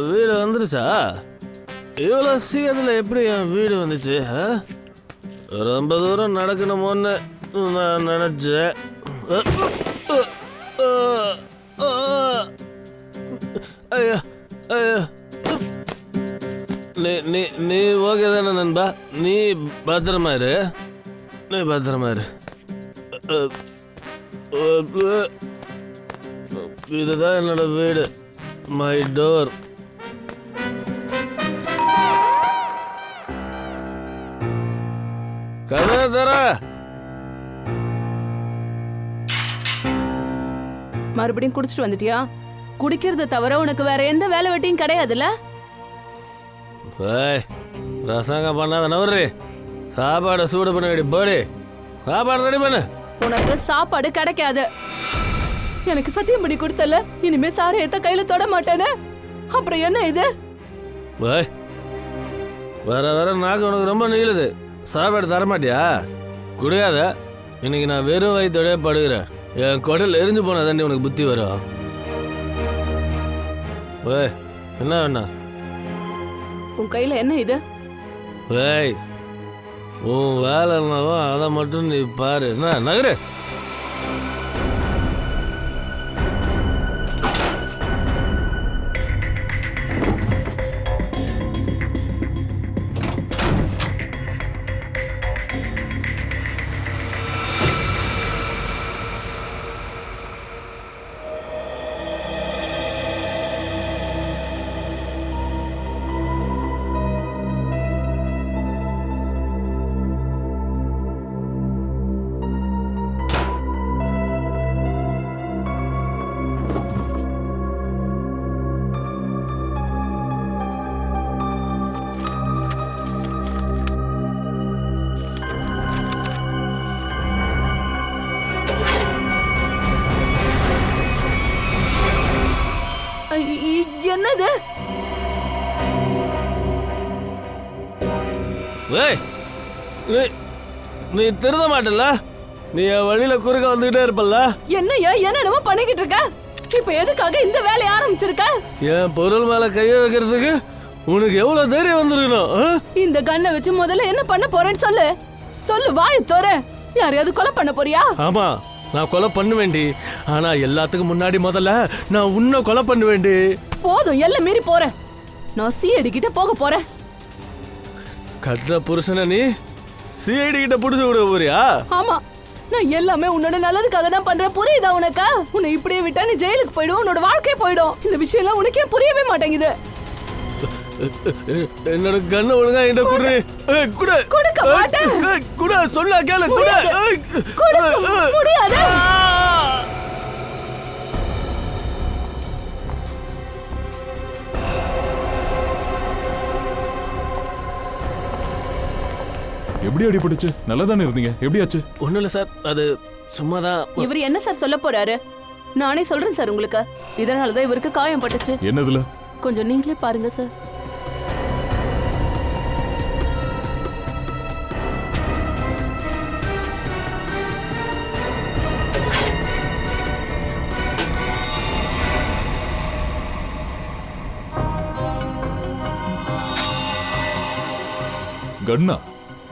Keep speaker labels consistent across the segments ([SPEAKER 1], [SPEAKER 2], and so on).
[SPEAKER 1] வீடு வந்துருச்சா? இவ்வளோ சீக்கிரத்தில் எப்படி என் வீடு வந்துச்சு? ரொம்ப தூரம் நடக்கணுமோன்னு நான் நினச்சேன். ஐயா ஐயா, நீ ஓகே தானே நண்பா? நீ பத்திரமா இரு, நீ பத்திரமா இரு. இதுதான் என்னோட வீடு, மை டோர். கதவை தர.
[SPEAKER 2] மறுபடியும் குடிச்சிட்டு வந்துட்டியா? குடிக்கிறத தவிர உனக்கு வேற எந்த வேலை வெட்டியும் கிடையாதுல்ல?
[SPEAKER 1] ரசங்க பண்ணாத நவரு. சாப்பாடு சூடு பண்ண வேண்டி போடி. சாப்பாடு ரெடி பண்ணு.
[SPEAKER 2] உனக்கு சாப்பாடு கிடைக்காது. எனக்கு சத்தியம் பண்ணி கொடுத்தல, இனிமே சாரையத்த கையில தொட மாட்டேன்னு. அப்புறம் என்ன இது?
[SPEAKER 1] வர வர நாக்கு உனக்கு ரொம்ப நீளுது. சாப்பாடு தரமாட்டியா? குடியாத. இன்னைக்கு நான் வெறும் வயிற்றோடய படுகிறேன். என் குடல் எரிஞ்சு போனா தாண்டி உனக்கு புத்தி வரும். என்ன வேணா?
[SPEAKER 2] உன் கையில என்ன இது?
[SPEAKER 1] உன் வேலை என்னவோ அதை மட்டும் நீ பாரு. என்ன நகரு?
[SPEAKER 2] என்னது?
[SPEAKER 1] நீ திருந்த மாட்டல? நீ வழியில குறுக்க வந்துகிட்டே இருப்பல்ல?
[SPEAKER 2] என்னையா என்னடா பண்ணிக்கிட்டு இருக்க? இப்ப எதுக்காக இந்த வேலையை ஆரம்பிச்சிருக்க?
[SPEAKER 1] என் பொருள் மேல கைய வைக்கிறதுக்கு உனக்கு எவ்வளவு தைரியம் வந்துருக்கணும்?
[SPEAKER 2] இந்த கண்ணை வச்சு முதல்ல என்ன பண்ண போறேன்னு சொல்லு. சொல்லு, வாயை தோற. யாரையாவது கொலை பண்ண போறியா?
[SPEAKER 1] ஆமா, நான் கொலை பண்ண வேண்டி. ஆனா எல்லாத்துக்கும் முன்னாடி முதல்ல நான் உன்னை கொலை பண்ண வேண்டி.
[SPEAKER 2] போதும், எல்லாம் மீறி போறேன். நான் சிஐடி கிட்ட போக போறேன்.
[SPEAKER 1] கட்டுற புருஷனை நீ சிஐடி கிட்ட புடிச்சு விட போறியா?
[SPEAKER 2] ஆமா, நான் எல்லாமே உன்னோட நல்லதுக்காக தான் பண்றேன். புரியுதா உனக்கு? உன்னை இப்படியே விட்டா நீ ஜெயிலுக்கு போயிடும், உன்னோட வாழ்க்கை போயிடும். இந்த விஷயம் எல்லாம் உனக்கே புரியவே மாட்டேங்குது.
[SPEAKER 1] என்னோட கண்ணை ஒழுங்கா என்கிட்ட குடு.
[SPEAKER 2] கொடுக்க மாட்டேன்.
[SPEAKER 1] குடு, சொன்னா கேளு. குடு.
[SPEAKER 2] முடியாது.
[SPEAKER 3] எப்படி அடிபட்டுச்சு? நல்லா தானே இருந்தீங்க, எப்படியாச்சு?
[SPEAKER 1] ஒண்ணும் இல்ல சார், அது சும்மாதான்.
[SPEAKER 2] இவர் என்ன சார் சொல்ல போறாரு? நானே சொல்றேன் சார் உங்களுக்கு. இதனாலதான் இவருக்கு காயம் பட்டுச்சு.
[SPEAKER 3] என்னதுல?
[SPEAKER 2] கொஞ்சம் நீங்களே பாருங்க சார்.
[SPEAKER 3] கண்ணா?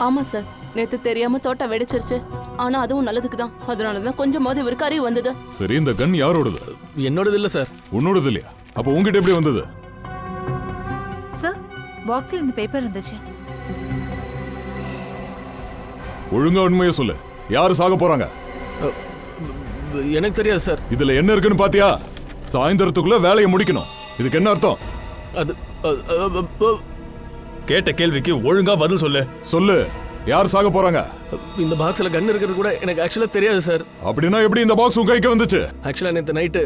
[SPEAKER 2] ஆமா சார், நேத்து தெரியாம தோட்டம் வெடிச்சிருச்சு. ஆனா அதுவும் நல்லதுக்கு தான். அதனாலதான் கொஞ்சமாவது இவருக்கு அறிவு வந்தது.
[SPEAKER 3] சரி, இந்த கன் யாரோடது?
[SPEAKER 1] என்னோடது இல்ல சார்.
[SPEAKER 3] உன்னோடது இல்லையா? அப்ப உங்ககிட்ட எப்படி வந்தது?
[SPEAKER 4] சார், பாக்ஸ்ல இந்த பேப்பர் இருந்துச்சு.
[SPEAKER 3] ஒழுங்கா உண்மையை சொல்லு. யாரு சாக போறாங்க?
[SPEAKER 1] எனக்கு தெரியாது சார்.
[SPEAKER 3] இதுல என்ன இருக்குன்னு பாத்தியா? சாயந்தரத்துக்குள்ள வேலையை முடிக்கணும். இதுக்கு என்ன அர்த்தம்?
[SPEAKER 1] அது
[SPEAKER 5] கேட்ட கேள்விக்கு ஒழுங்கா பதில் சொல்லு.
[SPEAKER 3] சொல்லு, யார் சாக போறாங்க?
[SPEAKER 1] இந்த பாக்ஸ்ல கன் இருக்கிறது கூட எனக்கு ஆக்சுவலா தெரியாது சார்.
[SPEAKER 3] அப்படின்னா எப்படி இந்த பாக்ஸ் உங்க கைக்கு வந்துச்சு?
[SPEAKER 1] ஆக்சுவலா நேத்து நைட்டு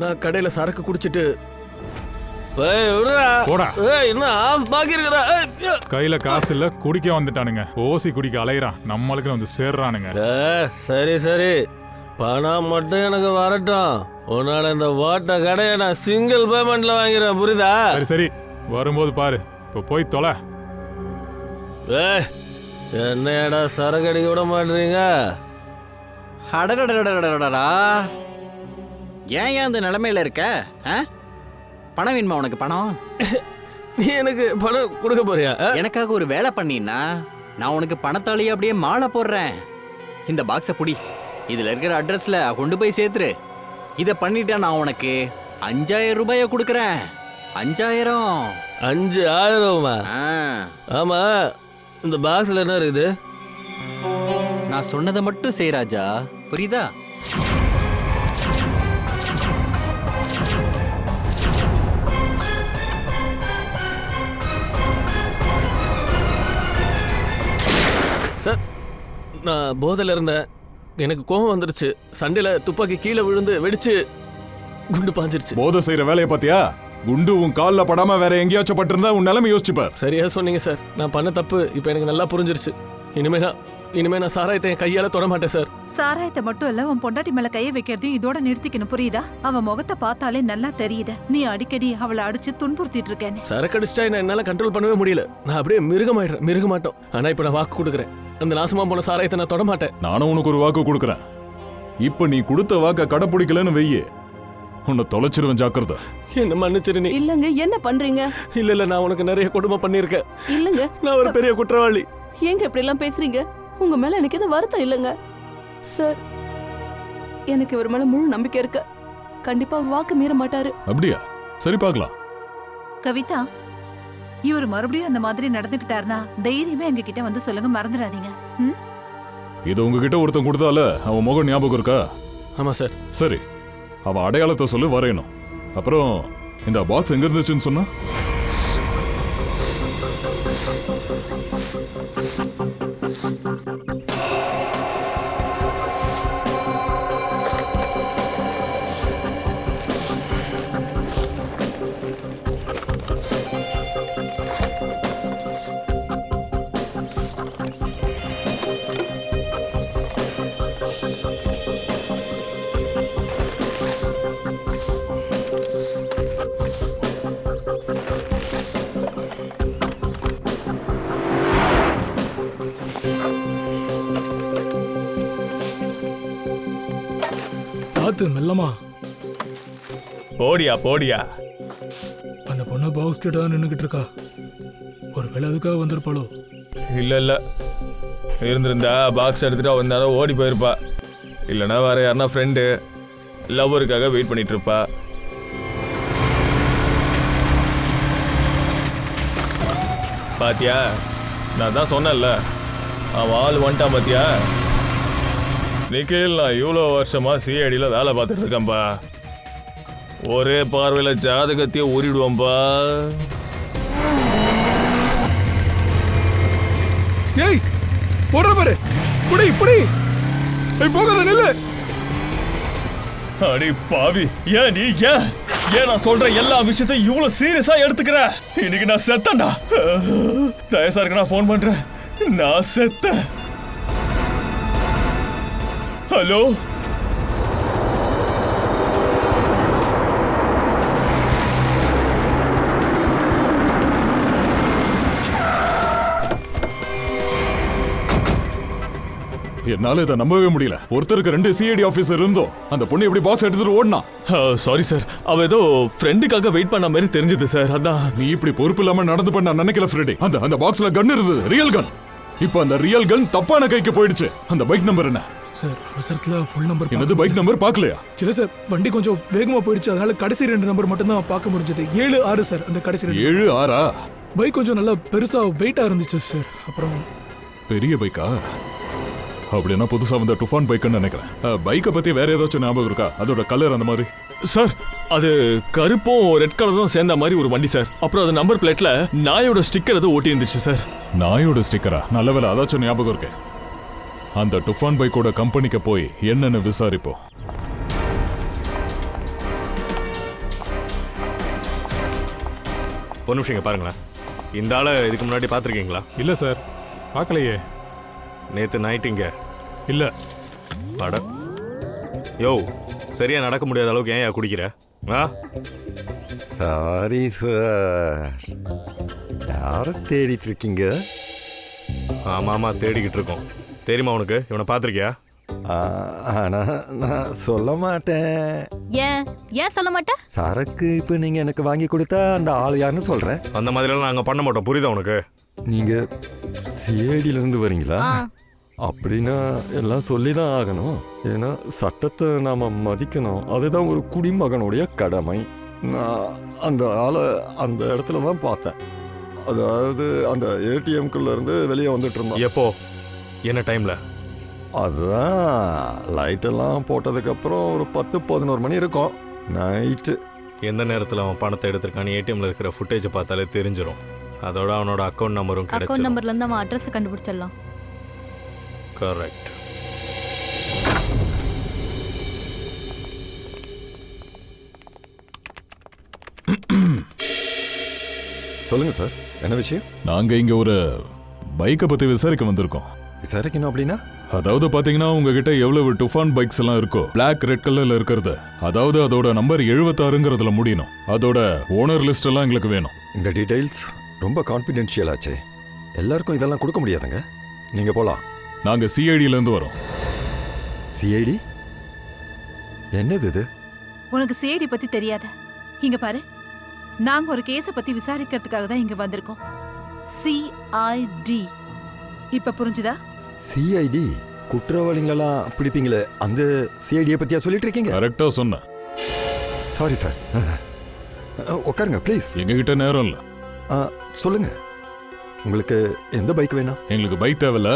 [SPEAKER 1] நான் கடையில சரக்கு குடிச்சிட்டு
[SPEAKER 6] கையில காசு இல்ல, குடிக்க வந்துட்டானுங்க. ஓசி குடிக்க அலையறான், நம்மளுக்கு வந்து சேர்றானுங்க.
[SPEAKER 1] சரி சரி, பணம் மட்டும் எனக்கு வரட்டும். உன்னோட இந்த ஓட்ட கடையை நான் சிங்கிள் பேமெண்ட்ல வாங்கிறேன், புரியுதா?
[SPEAKER 6] சரி சரி, வரும்போது பாரு. இப்போ போய் தொலை.
[SPEAKER 1] என்னடா சரக்கு அடிக்க விட மாட்டீங்க?
[SPEAKER 7] அடடடடடடடா, ஏன் அந்த நிலைமையில இருக்க? பணம் வேணுமா உனக்கு? பணம்
[SPEAKER 1] நீ எனக்கு பணம் கொடுக்க போறியா?
[SPEAKER 7] எனக்காக ஒரு வேலை பண்ணினா நான் உனக்கு பணத்தாலேயே அப்படியே மாலை போடுறேன். இந்த பாக்ஸை புடி, இதுல இருக்கிற அட்ரஸ்ல கொண்டு போய் சேர்த்துரு. இதை பண்ணிட்டா நான் உனக்கு 5000 ரூபாயை கொடுக்குறேன். 5000.
[SPEAKER 1] 5000? ஆமா, இந்த பாக்ஸ்ல என்ன இருக்குது?
[SPEAKER 7] நான் சொன்னதை மட்டும் செய் ராஜா, புரியுதா?
[SPEAKER 1] சார், நான் போதையில் இருந்தேன். எனக்கு கோபம் வந்துடுச்சு. சண்டையில துப்பாக்கி கீழே விழுந்து வெடிச்சு குண்டு பாஞ்சிருச்சு.
[SPEAKER 3] போதை செய்யற வேலையை பாத்தியா? குண்டு உன் கால்ல படாம வேற எங்கேயாச்சும் பட்டிருந்தா உன் நிலைமை யோசிச்சுப்பார்.
[SPEAKER 1] சரியா சொன்னீங்க சார். நான் பண்ண தப்பு இப்போ எனக்கு நல்லா புரிஞ்சிருச்சு. இனிமே நான் சாராயத்தை என் கையால தொட மாட்டேன் சார்.
[SPEAKER 4] சாராயத்தை மட்டும் இல்ல, உன் பொண்டாட்டி மேல கையை வைக்கிறதையும் இதோட நிறுத்திக்கணும், புரியுதா? அவன் முகத்தை பார்த்தாலே நல்லா தெரியுது நீ அடிக்கடி அவளை அடிச்சு துன்புறுத்திட்டு இருக்கேன்னு.
[SPEAKER 1] சரக்கு அடிச்சிட்டா என்னால கண்ட்ரோல் பண்ணவே முடியல. நான் அப்படியே மிருக மாட்டோம். ஆனா இப்ப நான் வாக்கு கொடுக்குறேன், அந்த நாசமா போன சாராயத்தை நான் தொட மாட்டேன்.
[SPEAKER 3] நானும் உனக்கு ஒரு வாக்கு கொடுக்குறேன். இப்ப நீ கொடுத்த வாக்க கடைப்பிடிக்கலன்னு வெய்யே, உன்னை தொலைச்சிருவேன், ஜாக்கிரதை.
[SPEAKER 1] என்ன மன்னிச்சிரு நீ.
[SPEAKER 2] இல்லங்க, என்ன பண்றீங்க?
[SPEAKER 1] இல்ல நான் உனக்கு நிறைய கொடுமை பண்ணிருக்கேன்.
[SPEAKER 2] இல்லங்க,
[SPEAKER 1] நான் ஒரு பெரிய குற்றவாளி.
[SPEAKER 2] ஏங்க இப்படி எல்லாம் பேசுறீங்க? உங்க மேல எனக்கு எதுவும் வருத்தம் இல்லங்க சார். எனக்கு இவர் மேல முழு நம்பிக்கை இருக்கு. கண்டிப்பா அவர் வாக்கு மீற மாட்டாரு.
[SPEAKER 3] அப்படியா? சரி, பார்க்கலாம்.
[SPEAKER 4] கவிதா, இவர் மறுபடியும் அந்த மாதிரி நடந்துக்கிட்டாருன்னா தைரியமே எங்க கிட்ட வந்து சொல்லுங்க, மறந்துடாதீங்க.
[SPEAKER 3] இது உங்ககிட்ட ஒருத்தன் கொடுத்தால அவன் முகம் ஞாபகம் இருக்கா?
[SPEAKER 1] ஆமா சார்.
[SPEAKER 3] சரி, அவன் அடையாளத்தை சொல்லி வரையணும். அப்புறம் இந்த பாக்ஸ் எங்க இருந்துச்சுன்னு சொன்னா?
[SPEAKER 8] பார்த்து மெல்லமா.
[SPEAKER 5] போடியா.
[SPEAKER 8] அந்த பொண்ணு பாக்ஸ் கிட்ட தான் நின்றுகிட்டு இருக்கா. ஒரு வேலை அதுக்காக வந்திருப்பாளோ?
[SPEAKER 5] இல்ல இருந்திருந்தா பாக்ஸ் எடுத்துட்டு வந்தாலும் ஓடி போயிருப்பா. இல்லைன்னா வேற யாருன்னா ஃப்ரெண்டு லவ்வருக்காக வெயிட் பண்ணிட்டு இருப்பா. பாத்தியா, நான் தான் சொன்னேன்ல, அவன் ஆள் வந்துட்டான். பாத்தியா நிக்கில், நான் இவ்வளோ வருஷமா சிஐடியில் வேலை பார்த்துட்டு இருக்கேன்பா. ஒரே பார்வையில் ஜாதகத்தையே ஊறிடுவோம்பா.
[SPEAKER 8] ஏய், போடுற பாரு, புடி போகாத, நில்லு.
[SPEAKER 5] அடி பாவி, ஏன் நான் சொல்ற எல்லா விஷயத்தையும் இவ்வளவு சீரியஸா எடுத்துக்கிற? இன்னைக்கு நான் செத்தேன்டா. தயசா இருக்கு, நான் ஃபோன் பண்றேன். நான் செத்தேன். ஹலோ,
[SPEAKER 3] என்னால இதை நம்பவே முடியல. ஒருத்தருக்கு 2 சிஐடி ஆபீசர் இருந்தோம். அந்த பொண்ணு எப்படி பாக்ஸ் எடுத்துட்டு ஓடுனா?
[SPEAKER 5] சாரி சார், அவ ஏதோ ஃப்ரெண்டுக்காக வெயிட் பண்ண மாதிரி தெரிஞ்சது சார். அதான்.
[SPEAKER 3] நீ இப்படி பொறுப்பு இல்லாம நடந்து பண்ண நினைக்கல ஃப்ரெடி. அந்த பாக்ஸ்ல கன் இருந்தது, ரியல் கன். இப்போ அந்த ரியல் கன் தப்பான கைக்கு போயிடுச்சு. அந்த பைக் நம்பர் என்ன
[SPEAKER 8] சார்? அவசரத்துல ஃபுல் நம்பர்.
[SPEAKER 3] என்னது, பைக் நம்பர் பார்க்கலையா?
[SPEAKER 8] இல்ல சார், வண்டி கொஞ்சம் வேகமா போயிடுச்சு, அதனால கடைசி 2 நம்பர் மட்டும் தான் பார்க்க முடிஞ்சது. 76 சார், அந்த கடைசி
[SPEAKER 3] 76.
[SPEAKER 8] பைக் கொஞ்சம் நல்லா பெருசா வெயிட்டா இருந்துச்சு சார். அப்புறம்
[SPEAKER 3] பெரிய பைக்கா? அப்படின்னா புதுசா வந்த டுஃபான் பைக்குன்னு நினைக்கிறேன். பைக்கை பத்தி வேற ஏதாச்சும் ஞாபகம் இருக்கா? அதோட கலர் அந்த மாதிரி?
[SPEAKER 5] சார், அது கருப்பும் ரெட் கலரும் சேர்ந்த மாதிரி ஒரு வண்டி சார். அப்புறம் அது நம்பர் பிளேட்ல நாயோட ஸ்டிக்கர் அது ஒட்டி இருந்துச்சு சார்.
[SPEAKER 3] நாயோட ஸ்டிக்கரா? நல்ல வேலை, அதாச்சும் ஞாபகம் இருக்கு. அந்த டுஃபான் பைக்கோட கம்பெனிக்கு போய் என்னன்னு விசாரிப்போம்.
[SPEAKER 9] ஒரு நிமிஷம் பாருங்களேன். இந்த ஆளை இதுக்கு முன்னாடி பார்த்துருக்கீங்களா?
[SPEAKER 6] இல்ல சார், பார்க்கலையே.
[SPEAKER 9] நேற்று நைட்டு இங்கே
[SPEAKER 6] இல்ல.
[SPEAKER 9] அட யோ, சரியா நடக்க முடியாத அளவுக்கு ஏன் குடிக்கிற?
[SPEAKER 10] சாரி சார், யாரை தேடிட்டு இருக்கீங்க?
[SPEAKER 9] ஆமாம் தேடிக்கிட்டு இருக்கோம். தெரியுமா உனக்கு? இவனை பார்த்துருக்கியா?
[SPEAKER 10] ஆனா நான் சொல்ல மாட்டேன்.
[SPEAKER 11] ஏன் சொல்ல மாட்டேன்?
[SPEAKER 10] சரக்கு இப்போ நீங்க எனக்கு வாங்கி கொடுத்தா அந்த ஆள் யாருன்னு சொல்றேன்.
[SPEAKER 9] அந்த மாதிரிலாம் நாங்கள் பண்ண மாட்டோம், புரியுதா உனக்கு?
[SPEAKER 10] நீங்க சிஐடில இருந்து வரீங்களா? அப்படின்னா எல்லாம் சொல்லி தான் ஆகணும். ஏன்னா சட்டத்தை நாம மதிக்கணும், அதுதான் ஒரு குடிமகனுடைய கடமை. நான் அந்த ஆளை அந்த இடத்துல தான் பார்த்தேன். அதாவது அந்த ஏடிஎம்குள்ள இருந்து வெளியே வந்துட்டு இருந்தான்.
[SPEAKER 9] எப்போ, என்ன டைம்ல?
[SPEAKER 10] அதுதான் லைட்டெல்லாம் போட்டதுக்கப்புறம் ஒரு 10-11 மணி இருக்கும் நைட்டு.
[SPEAKER 9] எந்த நேரத்தில் அவன் பணத்தை எடுத்திருக்கான்னு ஏடிஎம்ல இருக்கிற ஃபுட்டேஜை பார்த்தாலே தெரிஞ்சிடும். அதோட அவனோட அக்கௌண்ட் நம்பரும்
[SPEAKER 11] அக்கௌண்ட்
[SPEAKER 9] கிடைச்சிடும்.
[SPEAKER 11] நம்பர்ல இருந்து அவன் அட்ரஸ் கண்டுபிடிச்சிடலாம்.
[SPEAKER 9] கரெக்ட்.
[SPEAKER 10] சொல்லுங்க சார், என்ன விஷயம்?
[SPEAKER 3] நாங்க இங்க ஒரு பைக்கை பத்தி விசாரிக்க வந்திருக்கோம்.
[SPEAKER 10] விசாரிக்கணும் அப்படின்னா?
[SPEAKER 3] அதாவது பாத்தீங்கன்னா உங்ககிட்ட எவ்வளவு டுஃபான் பைக்ஸ் எல்லாம் இருக்கோ, பிளாக் ரெட் கலர்ல இருக்கிறது, அதாவது அதோட நம்பர் 76ங்கிறதுல முடியணும். அதோட ஓனர் லிஸ்ட் எல்லாம் எங்களுக்கு வேணும்.
[SPEAKER 10] இந்த டீடைல்ஸ் ரொம்ப கான்ஃபிடென்ஷியல் ஆச்சே, எல்லாருக்கும் இதெல்லாம் கொடுக்க முடியாதுங்க. நீங்க போலாம்.
[SPEAKER 3] நாங்க சிஐடில இருந்து வரோம்.
[SPEAKER 10] சிஐடி? என்னது இது?
[SPEAKER 4] உனக்கு சிஐடி பத்தி தெரியாத? இங்க பாரு, நாங்க ஒரு கேஸ பத்தி விசாரிக்கிறதுக்காக தான் இங்க வந்திருக்கோம். சிஐடி. இப்ப புரிஞ்சுதா?
[SPEAKER 10] சிஐடி குற்றவாளிகளெல்லாம் பிடிப்பீங்களே, அந்த சிஐடியை பத்தியா சொல்லிட்டு இருக்கீங்க?
[SPEAKER 3] கரெக்டா சொன்ன.
[SPEAKER 10] சாரி சார், உட்காருங்க ப்ளீஸ்.
[SPEAKER 3] எங்ககிட்ட நேரம் இல்ல.
[SPEAKER 10] சொல்லுங்க, உங்களுக்கு எந்த பைக் வேணும்?
[SPEAKER 3] எங்களுக்கு பைக் தேவையில்ல,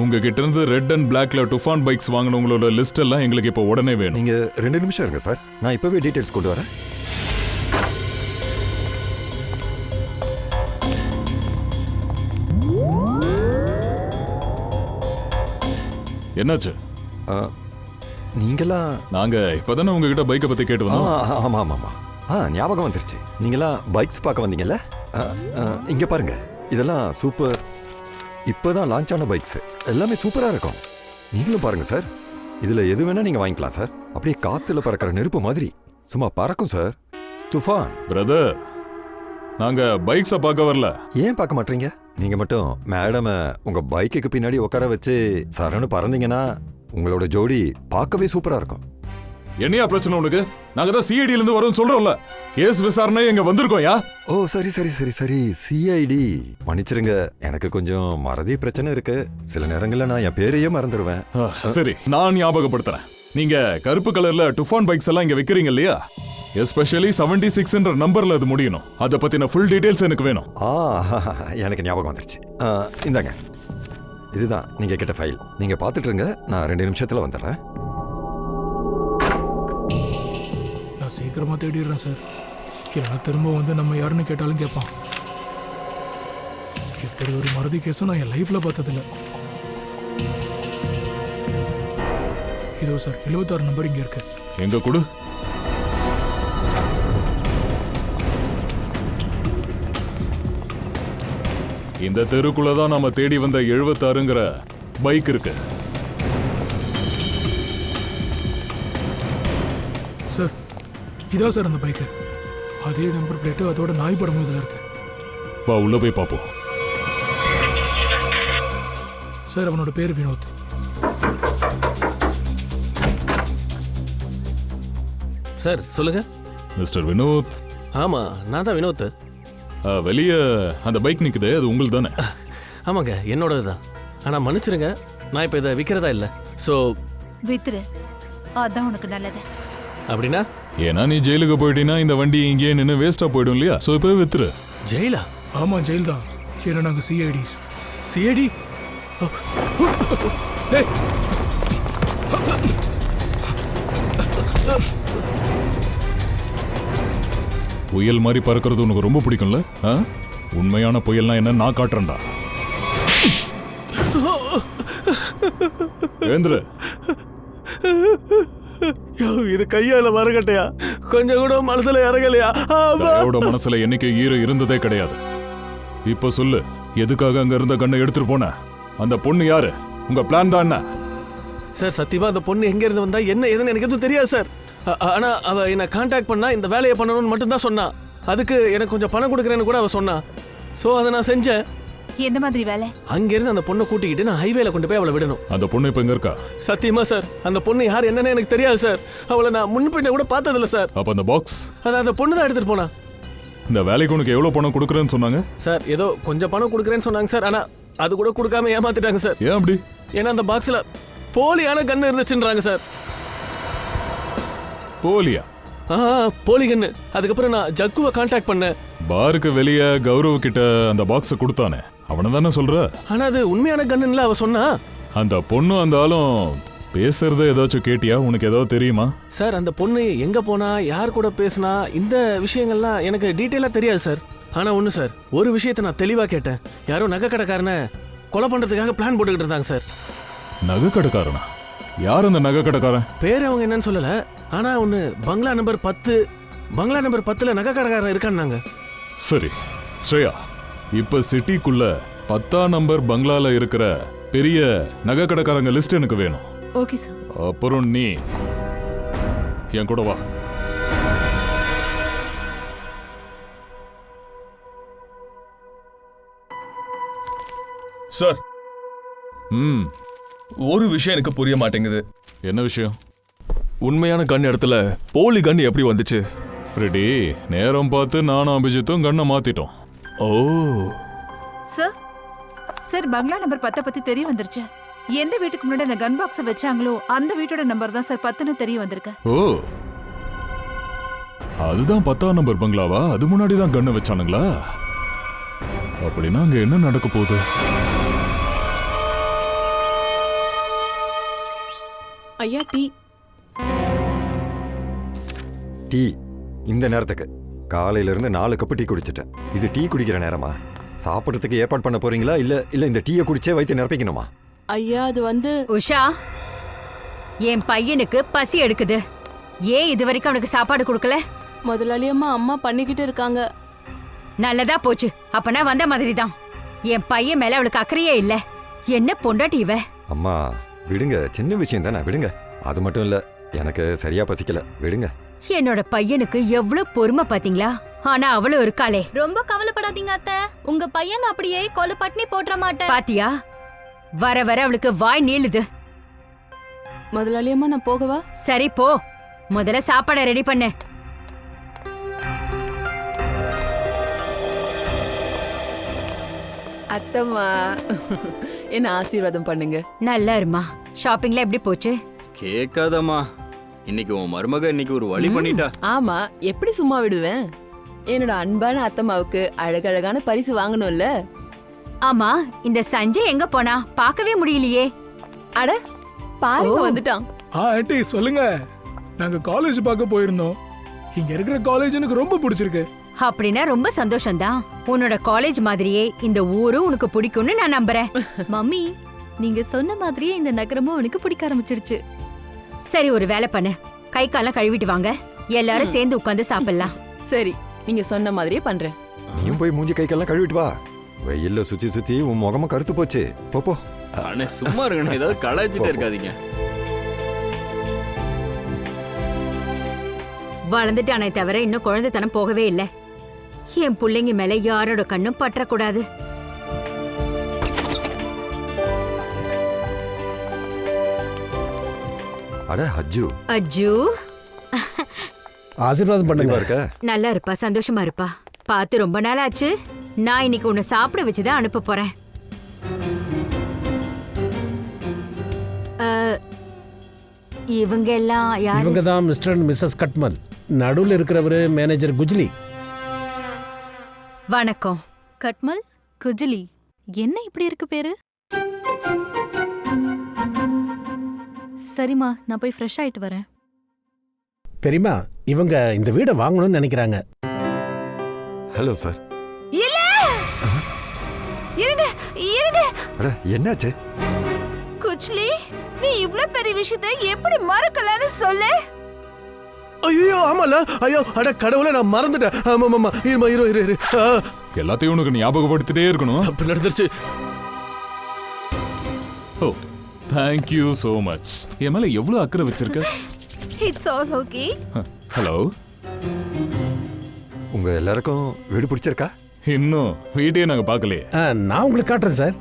[SPEAKER 3] உங்ககிட்ட இருந்து ரெட் அண்ட் பிளாக்ல டுஃபான் பைக்ஸ் வாங்கினவங்களோட லிஸ்ட் எல்லாம் எங்களுக்கு இப்போ உடனே வேணும்.
[SPEAKER 10] நீங்க 2 நிமிஷம் இருங்க சார், நான் இப்பவே டீடைல்ஸ் கொண்டு வரேன்.
[SPEAKER 3] என்னாச்சு?
[SPEAKER 10] நீங்களாம்?
[SPEAKER 3] நாங்க இப்பதானே உங்ககிட்ட பைக்கை பத்தி கேட்டு வந்தோம்.
[SPEAKER 10] ஆமா ஆமா ஆமா, ஞாபகம் வந்துருச்சு. நீங்களாம் பைக்ஸ் பார்க்க வந்தீங்கல்ல? இங்க பாருங்க, இதெல்லாம் சூப்பர், இப்போதான் லான்ச் ஆன பைக்ஸ், எல்லாமே சூப்பரா இருக்கும். நீங்களும் பாருங்க சார், இதுல எது வேணா நீங்க வாங்கிக்கலாம் சார். அப்படியே காத்துல பறக்கிற நெருப்பு மாதிரி சும்மா பறக்கும் சார். துஃபான்.
[SPEAKER 3] பிரதர், நாங்க பைக்ஸை பார்க்க வரல.
[SPEAKER 10] ஏன் பார்க்க மாட்டீங்க? நீங்க மட்டும் மேடம் உங்க பைக்குக்கு பின்னாடி உட்கார வச்சு சரன்னு பறந்தீங்கன்னா உங்களோட ஜோடி பார்க்கவே சூப்பரா இருக்கும்.
[SPEAKER 3] என்னையா பிரச்சனை உனக்கு? நாங்க தான் சிஐடில இருந்து வரோம் சொல்றோம்ல. கேஸ் விசாரணை எங்க வந்திருக்கோம்யா.
[SPEAKER 10] ஓ சரி சரி சரி சரி, சிஐடி. மன்னிச்சிருங்க, எனக்கு கொஞ்சம் மறதி பிரச்சனை இருக்கு. சில நேரங்கள்ல நான் என் பேரையே மறந்துடுவேன்.
[SPEAKER 3] சரி, நான் ஞாபகப்படுத்துறேன். நீங்க கருப்பு கலர்ல டுஃபான் பைக்ஸ் எல்லாம் இங்க விக்கிறீங்க இல்லையா? எஸ்பெஷலி 76ன்ற நம்பர்ல அது முடியணும். அதை பத்தின ஃபுல் டீடைல்ஸ் எனக்கு வேணும்.
[SPEAKER 10] எனக்கு ஞாபகம் வந்துருச்சு. இந்தாங்க, இதுதான் நீங்க கேட்ட ஃபைல். நீங்க பார்த்துட்டு இருங்க, நான் 2 நிமிஷத்துல வந்துடுறேன்.
[SPEAKER 8] நான் சீக்கிரமா தேடிடுறேன் சார், இல்லைன்னா திரும்ப வந்து நம்ம யாருன்னு கேட்டாலும் கேட்பான். இப்படி ஒரு மறதி கேஸும் நான் என் லைஃப்ல பார்த்ததில்ல. இதோ சார், 76 நம்பர் இங்க இருக்கு.
[SPEAKER 3] எங்க கொடு. இந்த தெருக்குள்ளதான் நாம தேடி வந்த 76ங்கிற பைக் இருக்கு.
[SPEAKER 8] சார், இதா சார் அந்த பைக்கு, அதே நம்பர் பிளேட்டு, அதோட நாய் படமும் இதுல இருக்கு.
[SPEAKER 3] வா உள்ள போய் பாப்போம்.
[SPEAKER 8] சார், அவனோட பேர் வினோத்.
[SPEAKER 1] சார் சொல்லுங்க.
[SPEAKER 3] மிஸ்டர் வினோத்?
[SPEAKER 1] ஆமா, நான் தான் வினோத்.
[SPEAKER 3] வெளியே அந்த பைக் நிக்குது, அது உங்களுக்கு தானே?
[SPEAKER 1] ஆமாங்க, என்னோடது தான். ஆனால் மன்னிச்சிருங்க, நான் இப்போ இதை விற்கிறதா இல்லை. ஸோ
[SPEAKER 4] வித்துரு, அதான் உனக்கு நல்லது.
[SPEAKER 1] அப்படின்னா?
[SPEAKER 3] ஏன்னா நீ ஜெயிலுக்கு போயிட்டீங்கன்னா இந்த வண்டி இங்கேயே நின்று வேஸ்டா போயிடும் இல்லையா? ஸோ இப்போ வித்துரு.
[SPEAKER 1] ஜெயிலா?
[SPEAKER 8] ஆமா, ஜெயில் தான். ஏன்னா நாங்க சிஐடிஸ். சிஐடி?
[SPEAKER 3] புயல் மாதிரி பறக்கிறது உனக்கு ரொம்ப பிடிக்கும்ல? உண்மையான புயல்னா என்ன நான் காட்டுறேன்டா. ஏந்திர.
[SPEAKER 1] இது கையால வரகட்டையா, கொஞ்சம் கூட மனசுல இறங்கலையா?
[SPEAKER 3] தயோட மனசுல என்னைக்கு ஈரம் இருந்ததே கிடையாது. இப்ப சொல்லு, எதுக்காக அங்க இருந்த கண்ணை எடுத்துட்டு போன? அந்த பொண்ணு யாரு? உங்க பிளான் தான் என்ன?
[SPEAKER 1] சார் சத்தியமா அந்த பொண்ணு எங்க இருந்து வந்தா என்ன ஏதுன்னு எனக்கு எதுவும் தெரியாது சார். ஆனா அவ என்ன கான்டாக்ட் பண்ணா இந்த வேலையை பண்ணணும்னு மட்டும் தான் சொன்னா. அதுக்கு எனக்கு கொஞ்சம் பணம் கொடுக்குறேன்னு கூட அவ சொன்னா. ஸோ அதை நான் செஞ்சேன்.
[SPEAKER 4] எந்த மாதிரி வேலை?
[SPEAKER 1] அங்கிருந்து அந்த பொண்ணை கூட்டிக்கிட்டு நான் ஹைவேல கொண்டு போய் அவளை விடணும்.
[SPEAKER 3] அந்த பொண்ணு இப்ப எங்க இருக்கா?
[SPEAKER 1] சத்தியமா சார் அந்த பொண்ணு யார் என்னன்னு எனக்கு தெரியாது சார். அவளை நான் முன்பின்ன கூட பார்த்ததில்ல சார்.
[SPEAKER 3] அப்ப அந்த பாக்ஸ்
[SPEAKER 1] அது அந்த பொண்ணு தான் எடுத்துட்டு போனா.
[SPEAKER 3] இந்த வேலைக்கு உனக்கு எவ்வளவு பணம் கொடுக்குறேன்னு சொன்னாங்க?
[SPEAKER 1] சார் ஏதோ கொஞ்சம் பணம் கொடுக்குறேன்னு சொன்னாங்க சார். ஆனா அது கூட கொடுக்காம ஏமாத்திட்டாங்க சார்.
[SPEAKER 3] ஏன் அப்படி?
[SPEAKER 1] ஏன்னா அந்த பாக்ஸ்ல போலியான கன்னு இருந்துச்சுன்றாங்க சார்.
[SPEAKER 3] போலியா?
[SPEAKER 1] போலி கன்னு. அதுக்கப்புறம் நான் ஜக்குவை கான்டாக்ட் பண்ணேன்.
[SPEAKER 3] பாருக்கு வெளியே கௌரவ கிட்ட அந்த பாக்ஸை கொடுத்தானே, அவனை தானே சொல்ற?
[SPEAKER 1] ஆனா அது உண்மையான கன்னுல அவ சொன்னா.
[SPEAKER 3] அந்த பொண்ணு அந்த ஆளும் பேசுறத ஏதாச்சும் கேட்டியா? உனக்கு ஏதாவது தெரியுமா?
[SPEAKER 1] சார் அந்த பொண்ணு எங்க போனா, யார் கூட பேசினா, இந்த விஷயங்கள்லாம் எனக்கு டீட்டெயிலா தெரியாது சார். ஆனா ஒண்ணு சார், ஒரு விஷயத்தை நான் தெளிவா கேட்டேன். யாரோ நகை கடைக்காரனை கொலை பண்றதுக்காக பிளான் போட்டுக்கிட்டு இருந்தாங்க சார்.
[SPEAKER 3] நகை கடைக்காரனா? யார் அந்த நகை கடைக்காரன்?
[SPEAKER 1] பேர் அவங்க என்னன்னு சொல்லல. ஆனா ஒண்ணு, பங்களா நம்பர் 10, பங்களா நம்பர் 10ல நகை கடைக்காரன் இருக்கான்னாங்க.
[SPEAKER 3] சரி ஸ்ரேயா, இப்ப சிட்டிக்குள்ள 10ஆம் நம்பர் பங்களால இருக்கிற பெரிய நகை கடைக்காரங்க லிஸ்ட் எனக்கு வேணும்.
[SPEAKER 4] Okay sir.
[SPEAKER 3] அப்புறம் நீ என் கூட வா.
[SPEAKER 5] சார் ஒரு விஷயம் எனக்கு புரிய மாட்டேங்குது.
[SPEAKER 3] என்ன விஷயம்?
[SPEAKER 5] உண்மையான கன் இடத்துல போலி கன் எப்படி வந்துச்சு?
[SPEAKER 3] ஃப்ரெடி, நேரம் பார்த்து நானும் அபிஜித்தும் கண்ணை மாத்திட்டோம்.
[SPEAKER 5] ஓ
[SPEAKER 4] சார், சார் பங்களா நம்பர் 10 பத்தி தெரிய வந்துருச்சு. எந்த வீட்டுக்கு முன்னாடி அந்த கன் பாக்ஸை வச்சாங்களோ அந்த வீட்டோட நம்பர் தான் சார் 10ன்னு தெரிய வந்திருக்கு.
[SPEAKER 3] ஓ, அதுதான் 10ஆம் நம்பர் பங்களாவா? அது முன்னாடி தான் கண்ணை வச்சானுங்களா? அப்படின்னா அங்க என்ன நடக்க போகுது?
[SPEAKER 2] ஐயா டீ.
[SPEAKER 10] டீ இந்த நேரத்துக்கு? காலையில இருந்து 4 கப்பு டீ குடிச்சிட்டேன். இது டீ குடிக்கிற நேரமா? சாப்பிட்றதுக்கு ஏற்பாடு பண்ண போறீங்களா இல்ல இந்த டீயை குடிச்சே வயிற்று நிரப்பிக்கணுமா?
[SPEAKER 2] ஐயா அது வந்து
[SPEAKER 11] உஷா, என் பையனுக்கு பசி எடுக்குது. ஏன் இது வரைக்கும் அவனுக்கு சாப்பாடு கொடுக்கல?
[SPEAKER 2] முதலாளியம்மா அம்மா பண்ணிக்கிட்டு இருக்காங்க.
[SPEAKER 11] நல்லதா போச்சு. அப்பனா வந்த மாதிரி தான். என் பையன் மேல அவளுக்கு அக்கறையே இல்ல. என்ன பொண்டாட்டி இவ?
[SPEAKER 10] அம்மா விடுங்க, சின்ன விஷயம் தானே, விடுங்க. அது மட்டும் இல்ல, எனக்கு சரியா பசிக்கல, விடுங்க.
[SPEAKER 11] என்னோட பையனுக்கு எவ்வளவு பொறுமை பாத்தீங்களா? ஆனா அவளும் இருக்காளே.
[SPEAKER 12] ரொம்ப கவலைப்படாதீங்க அத்தை, உங்க பையன் அப்படியே கொலை பட்னி போட்ற மாட்டேன்.
[SPEAKER 11] பாத்தியா, வர வர அவளுக்கு வாய் நீளுது.
[SPEAKER 2] முதலாளியம்மா நான் போகவா?
[SPEAKER 11] சரி போ, முதல்ல சாப்பாடை ரெடி பண்ணு.
[SPEAKER 2] அத்தம்மா என்ன ஆசீர்வாதம் பண்ணுங்க.
[SPEAKER 11] நல்லா இருமா. ஷாப்பிங்ல எப்படி போச்சு?
[SPEAKER 7] கேட்காதம்மா, இன்னைக்கு உன் மருமக இன்னைக்கு ஒரு வழி பண்ணிட்டா.
[SPEAKER 2] ஆமா, எப்படி சும்மா விடுவேன்? என்னோட அன்பான அத்தம்மாவுக்கு அழகழகான பரிசு வாங்கணும்ல.
[SPEAKER 11] ஆமா, இந்த சஞ்சய் எங்க போனா? பார்க்கவே முடியலையே.
[SPEAKER 2] அட பாருங்க, வந்துட்டான்.
[SPEAKER 8] ஆண்டி சொல்லுங்க. நாங்க காலேஜ் பார்க்க போயிருந்தோம். இங்க இருக்கிற காலேஜ் எனக்கு ரொம்ப பிடிச்சிருக்கு.
[SPEAKER 11] அப்படின்னா ரொம்ப சந்தோஷம்தான். உன்னோட காலேஜ் மாதிரியே இந்த ஊரும் உனக்கு பிடிக்கும்னு நான் நம்புறேன்.
[SPEAKER 12] மம்மி, நீங்க சொன்ன மாதிரியே இந்த நகரமும் உனக்கு பிடிக்க ஆரம்பிச்சிடுச்சு.
[SPEAKER 11] சரி, ஒரு வேலை பண்ணு. கை காலம் கழுவிட்டு வாங்க, எல்லாரும் சேர்ந்து உட்கார்ந்து சாப்பிடலாம்.
[SPEAKER 2] சரி, நீங்க சொன்ன மாதிரியே பண்றேன்.
[SPEAKER 10] நீயும் போய் மூஞ்சி கைக்கெல்லாம் கழுவிட்டு வா. வெயில்ல சுத்தி சுத்தி உன் முகமா கருத்து போச்சு. போ.
[SPEAKER 7] அண்ணே சும்மா இருக்கணும், ஏதாவது கலாய்ச்சிட்டே இருக்காதீங்க.
[SPEAKER 11] வளர்ந்துட்டானே தவிர இன்னும் குழந்தைத்தனம் போகவே இல்லை. என் பிள்ளைங்க மேல யாரோட கண்ணும் பற்றக்கூடாது.
[SPEAKER 10] அட அஜ்ஜு.
[SPEAKER 11] அஜ்ஜு,
[SPEAKER 10] ஆசீர்வாதம் பண்ணுங்க.
[SPEAKER 11] நல்லா இருப்பா, சந்தோஷமா இருப்பா. பார்த்து ரொம்ப நாள் ஆச்சு. நான் இன்னைக்கு உன்னை சாப்பிட வச்சுதான் அனுப்ப போறேன். இவங்க எல்லாம் யாரு?
[SPEAKER 13] இவங்க தான் மிஸ்டர் அண்ட் மிஸ்ஸஸ் கட்மல். நடுவில் இருக்கிறவரு மேனேஜர் குஜ்லி.
[SPEAKER 11] வணக்கம்.
[SPEAKER 12] கட்மல், குஜ்லி, என்ன இப்படி இருக்கு பேரு? சரிம்மா, நான் போய் ஃப்ரெஷ் ஆயிட்டு வரேன்.
[SPEAKER 13] பெரியமா, இவங்க இந்த வீடை வாங்கணும்னு நினைக்கிறாங்க.
[SPEAKER 10] Hello sir.
[SPEAKER 4] இல்ல, இருங்க இருங்க.
[SPEAKER 10] அட என்னாச்சு?
[SPEAKER 4] குஜ்லி, நீ இவ்ளோ பெரிய விஷயத்தை எப்படி மறக்கலன்னு சொல்லு.
[SPEAKER 1] ஐயோ ஆமால, ஐயோ அட கடவுளே, நான் மறந்துட்டேன். ஆமா இரு.
[SPEAKER 3] எல்லாத்தையும் உனக்கு ஞாபகப்படுத்திட்டே இருக்கணும்.
[SPEAKER 1] அப்படி நடந்துருச்சு.
[SPEAKER 3] ஓ, thank you so much. என் மேல எவ்வளவு அக்கறை வச்சிருக்க.
[SPEAKER 4] It's all okay.
[SPEAKER 3] ஹலோ,
[SPEAKER 10] உங்க எல்லாருக்கும் வீடு பிடிச்சிருக்கா?
[SPEAKER 3] இன்னும் வீட்டையே நாங்க பார்க்கலையே.
[SPEAKER 13] நான் உங்களுக்கு காட்டுறேன் சார்.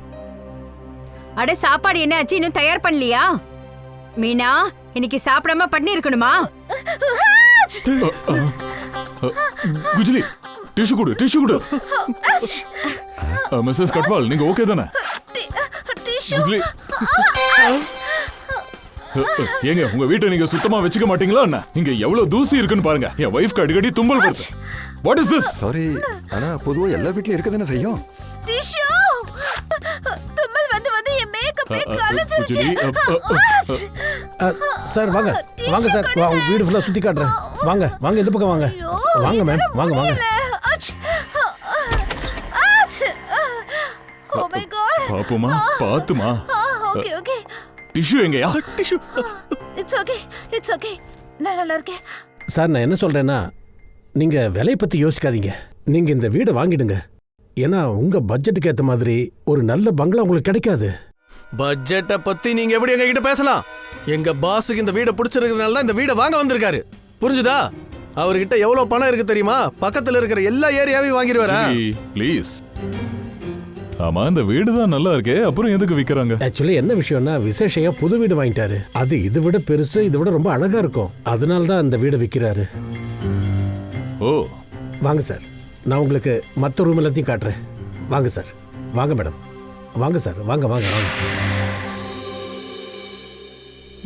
[SPEAKER 11] அட சாப்பாடு என்ன ஆச்சு? இன்னும் தயார் பண்ணலையா? மீனா, இன்னைக்கு சாப்பிடாம பண்ணி இருக்கணுமா?
[SPEAKER 3] குஜிலி, டிஷ்யூ கொடு, டிஷ்யூ கொடு. மிஸ்ஸஸ் கட்வால், நீங்க ஓகே தானே? குஜிலி, ஏங்க உங்க வீட்டை நீங்க சுத்தமா வச்சுக்க மாட்டீங்களா என்ன? இங்க எவ்வளவு தூசி இருக்குன்னு பாருங்க. என் வைஃப்க்கு அடிக்கடி தும்பல் வருது. What is this?
[SPEAKER 10] சாரி, ஆனா பொதுவா எல்லா வீட்லயும் இருக்க தானே செய்யும்.
[SPEAKER 4] டிஷ்யூ தும்மல் வந்து என் மேக்கப்பே கலஞ்சிருச்சு.
[SPEAKER 13] சார் வாங்க வாங்க சார், உங்க வீடு ஃபுல்லா சுத்தி காட்டுறேன். வாங்க வாங்க, இந்த பக்கம் வாங்க. வாங்க மேம், வாங்க வாங்க.
[SPEAKER 4] Oh my God.
[SPEAKER 3] பாப்புமா, பாத்துமா.
[SPEAKER 4] Okay okay.
[SPEAKER 3] டிஷ்யூ எங்கயா?
[SPEAKER 1] டிஷ்யூ.
[SPEAKER 4] It's okay. நான் நல்லா இருக்கேன்.
[SPEAKER 13] சார் நான் என்ன சொல்றேன்னா, நீங்க விலையை பத்தி யோசிக்காதீங்க. நீங்க இந்த வீடை வாங்கிடுங்க. ஏன்னா உங்க பட்ஜெட்டுக்கு ஏத்த மாதிரி ஒரு நல்ல பங்களா உங்களுக்கு கிடைக்காது.
[SPEAKER 1] பட்ஜெட்டை பத்தி நீங்க எப்படி எங்க கிட்ட பேசலாம்? எங்க பாஸுக்கு இந்த வீடை பிடிச்சிருக்கிறதுனால தான் இந்த வீடை வாங்க வந்திருக்காரு. புரிஞ்சுதா? அவர்கிட்ட எவ்வளவு பணம் இருக்கு தெரியுமா? பக்கத்துல இருக்கிற எல்லா ஏரியாவையும் வாங்கிடுவாரா?
[SPEAKER 3] ப்ளீஸ். ஆமா, இந்த வீடு தான் நல்லா இருக்கே, அப்புறம் எதுக்கு விக்கிறாங்க?
[SPEAKER 13] ஆக்சுவலி என்ன விஷயம்னா, விசேஷையா புது வீடு வாங்கிட்டாரு. அது இதை விட பெருசு, இதை விட ரொம்ப அழகா இருக்கும். அதனால தான் அந்த வீடை விற்கிறாரு.
[SPEAKER 3] ஓ,
[SPEAKER 13] வாங்க சார், நான் உங்களுக்கு மற்ற ரூம் எல்லாத்தையும் காட்டுறேன். வாங்க சார், வாங்க மேடம், வாங்க சார், வாங்க வாங்க வாங்க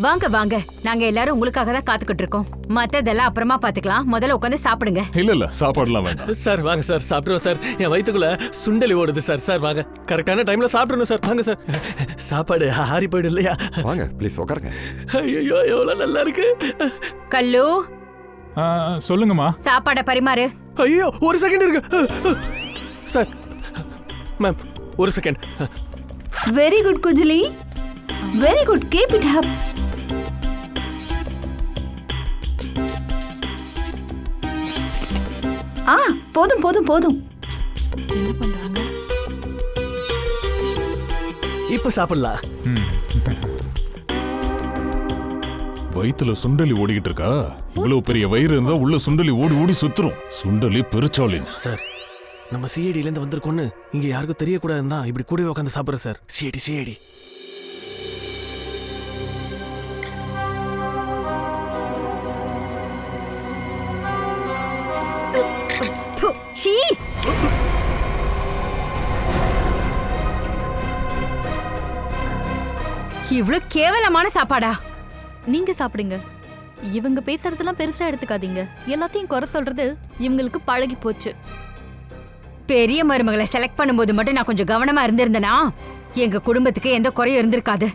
[SPEAKER 11] வாங்க வாங்க. நாங்க எல்லாரும் உங்களுக்காக தான் காத்துக்கிட்டு இருக்கோம். மத்ததெல்லாம் அப்புறமா பாத்துக்கலாம். முதல்ல உட்காந்து சாப்பிடுங்க.
[SPEAKER 3] இல்ல சாப்பாடுலாம் வேண்டாம்
[SPEAKER 1] சார். வாங்க சார், சாப்பிடுவோம் சார். என் வயிற்றுக்குள்ள சுண்டலி ஓடுது சார். சார் வாங்க, கரெக்டான டைம்ல சாப்பிடணும் சார். வாங்க சார். சாப்பாடு ஆறி போயிடும் இல்லையா? வாங்க ப்ளீஸ் உட்காருங்க. ஐயோ எவ்வளவு நல்லா இருக்கு.
[SPEAKER 11] கல்லு,
[SPEAKER 6] சொல்லுங்கம்மா.
[SPEAKER 11] சாப்பாடை பரிமாறு.
[SPEAKER 1] ஐயோ ஒரு செகண்ட் இருக்கு சார். மேம் ஒரு செகண்ட்.
[SPEAKER 4] வெரி குட் குஜிலி, very good. Keep it up. போதும் போதும் போதும்.
[SPEAKER 2] என்ன பண்றாங்க?
[SPEAKER 1] இப்ப சாப்பிடலாம்.
[SPEAKER 3] வயித்துல சுண்டலி ஓடிக்கிட்டு இருக்கா? இவ்வளவு பெரிய வயிறு இருந்தா உள்ள சுண்டலி ஓடி ஓடி சுத்துரும். சுண்டலி பெருச்சாலின்.
[SPEAKER 1] சார், நம்ம சிஐடில இருந்து வந்திருக்கோன்னு இங்க யாருக்கும் தெரியக்கூடாதுன்னு தான் இப்படி கூடவே உட்காந்து சாப்பிடுறேன் சார். சிஐடி.
[SPEAKER 11] சீ, இவ்வளவு கேவலமான சாப்பாடா?
[SPEAKER 12] நீங்க சாப்பிடுங்க. இவங்க பேசுறதெல்லாம் பெருசா எடுத்துக்காதீங்க. எல்லாத்தையும் குறை சொல்றது இவங்களுக்கு பழகி போச்சு.
[SPEAKER 11] பெரிய மருமகளை செலக்ட் பண்ணும்போது மட்டும் நான் கொஞ்சம் கவனமா இருந்திருந்தேனா எங்க குடும்பத்துக்கு எந்த குறையும் இருந்திருக்காது.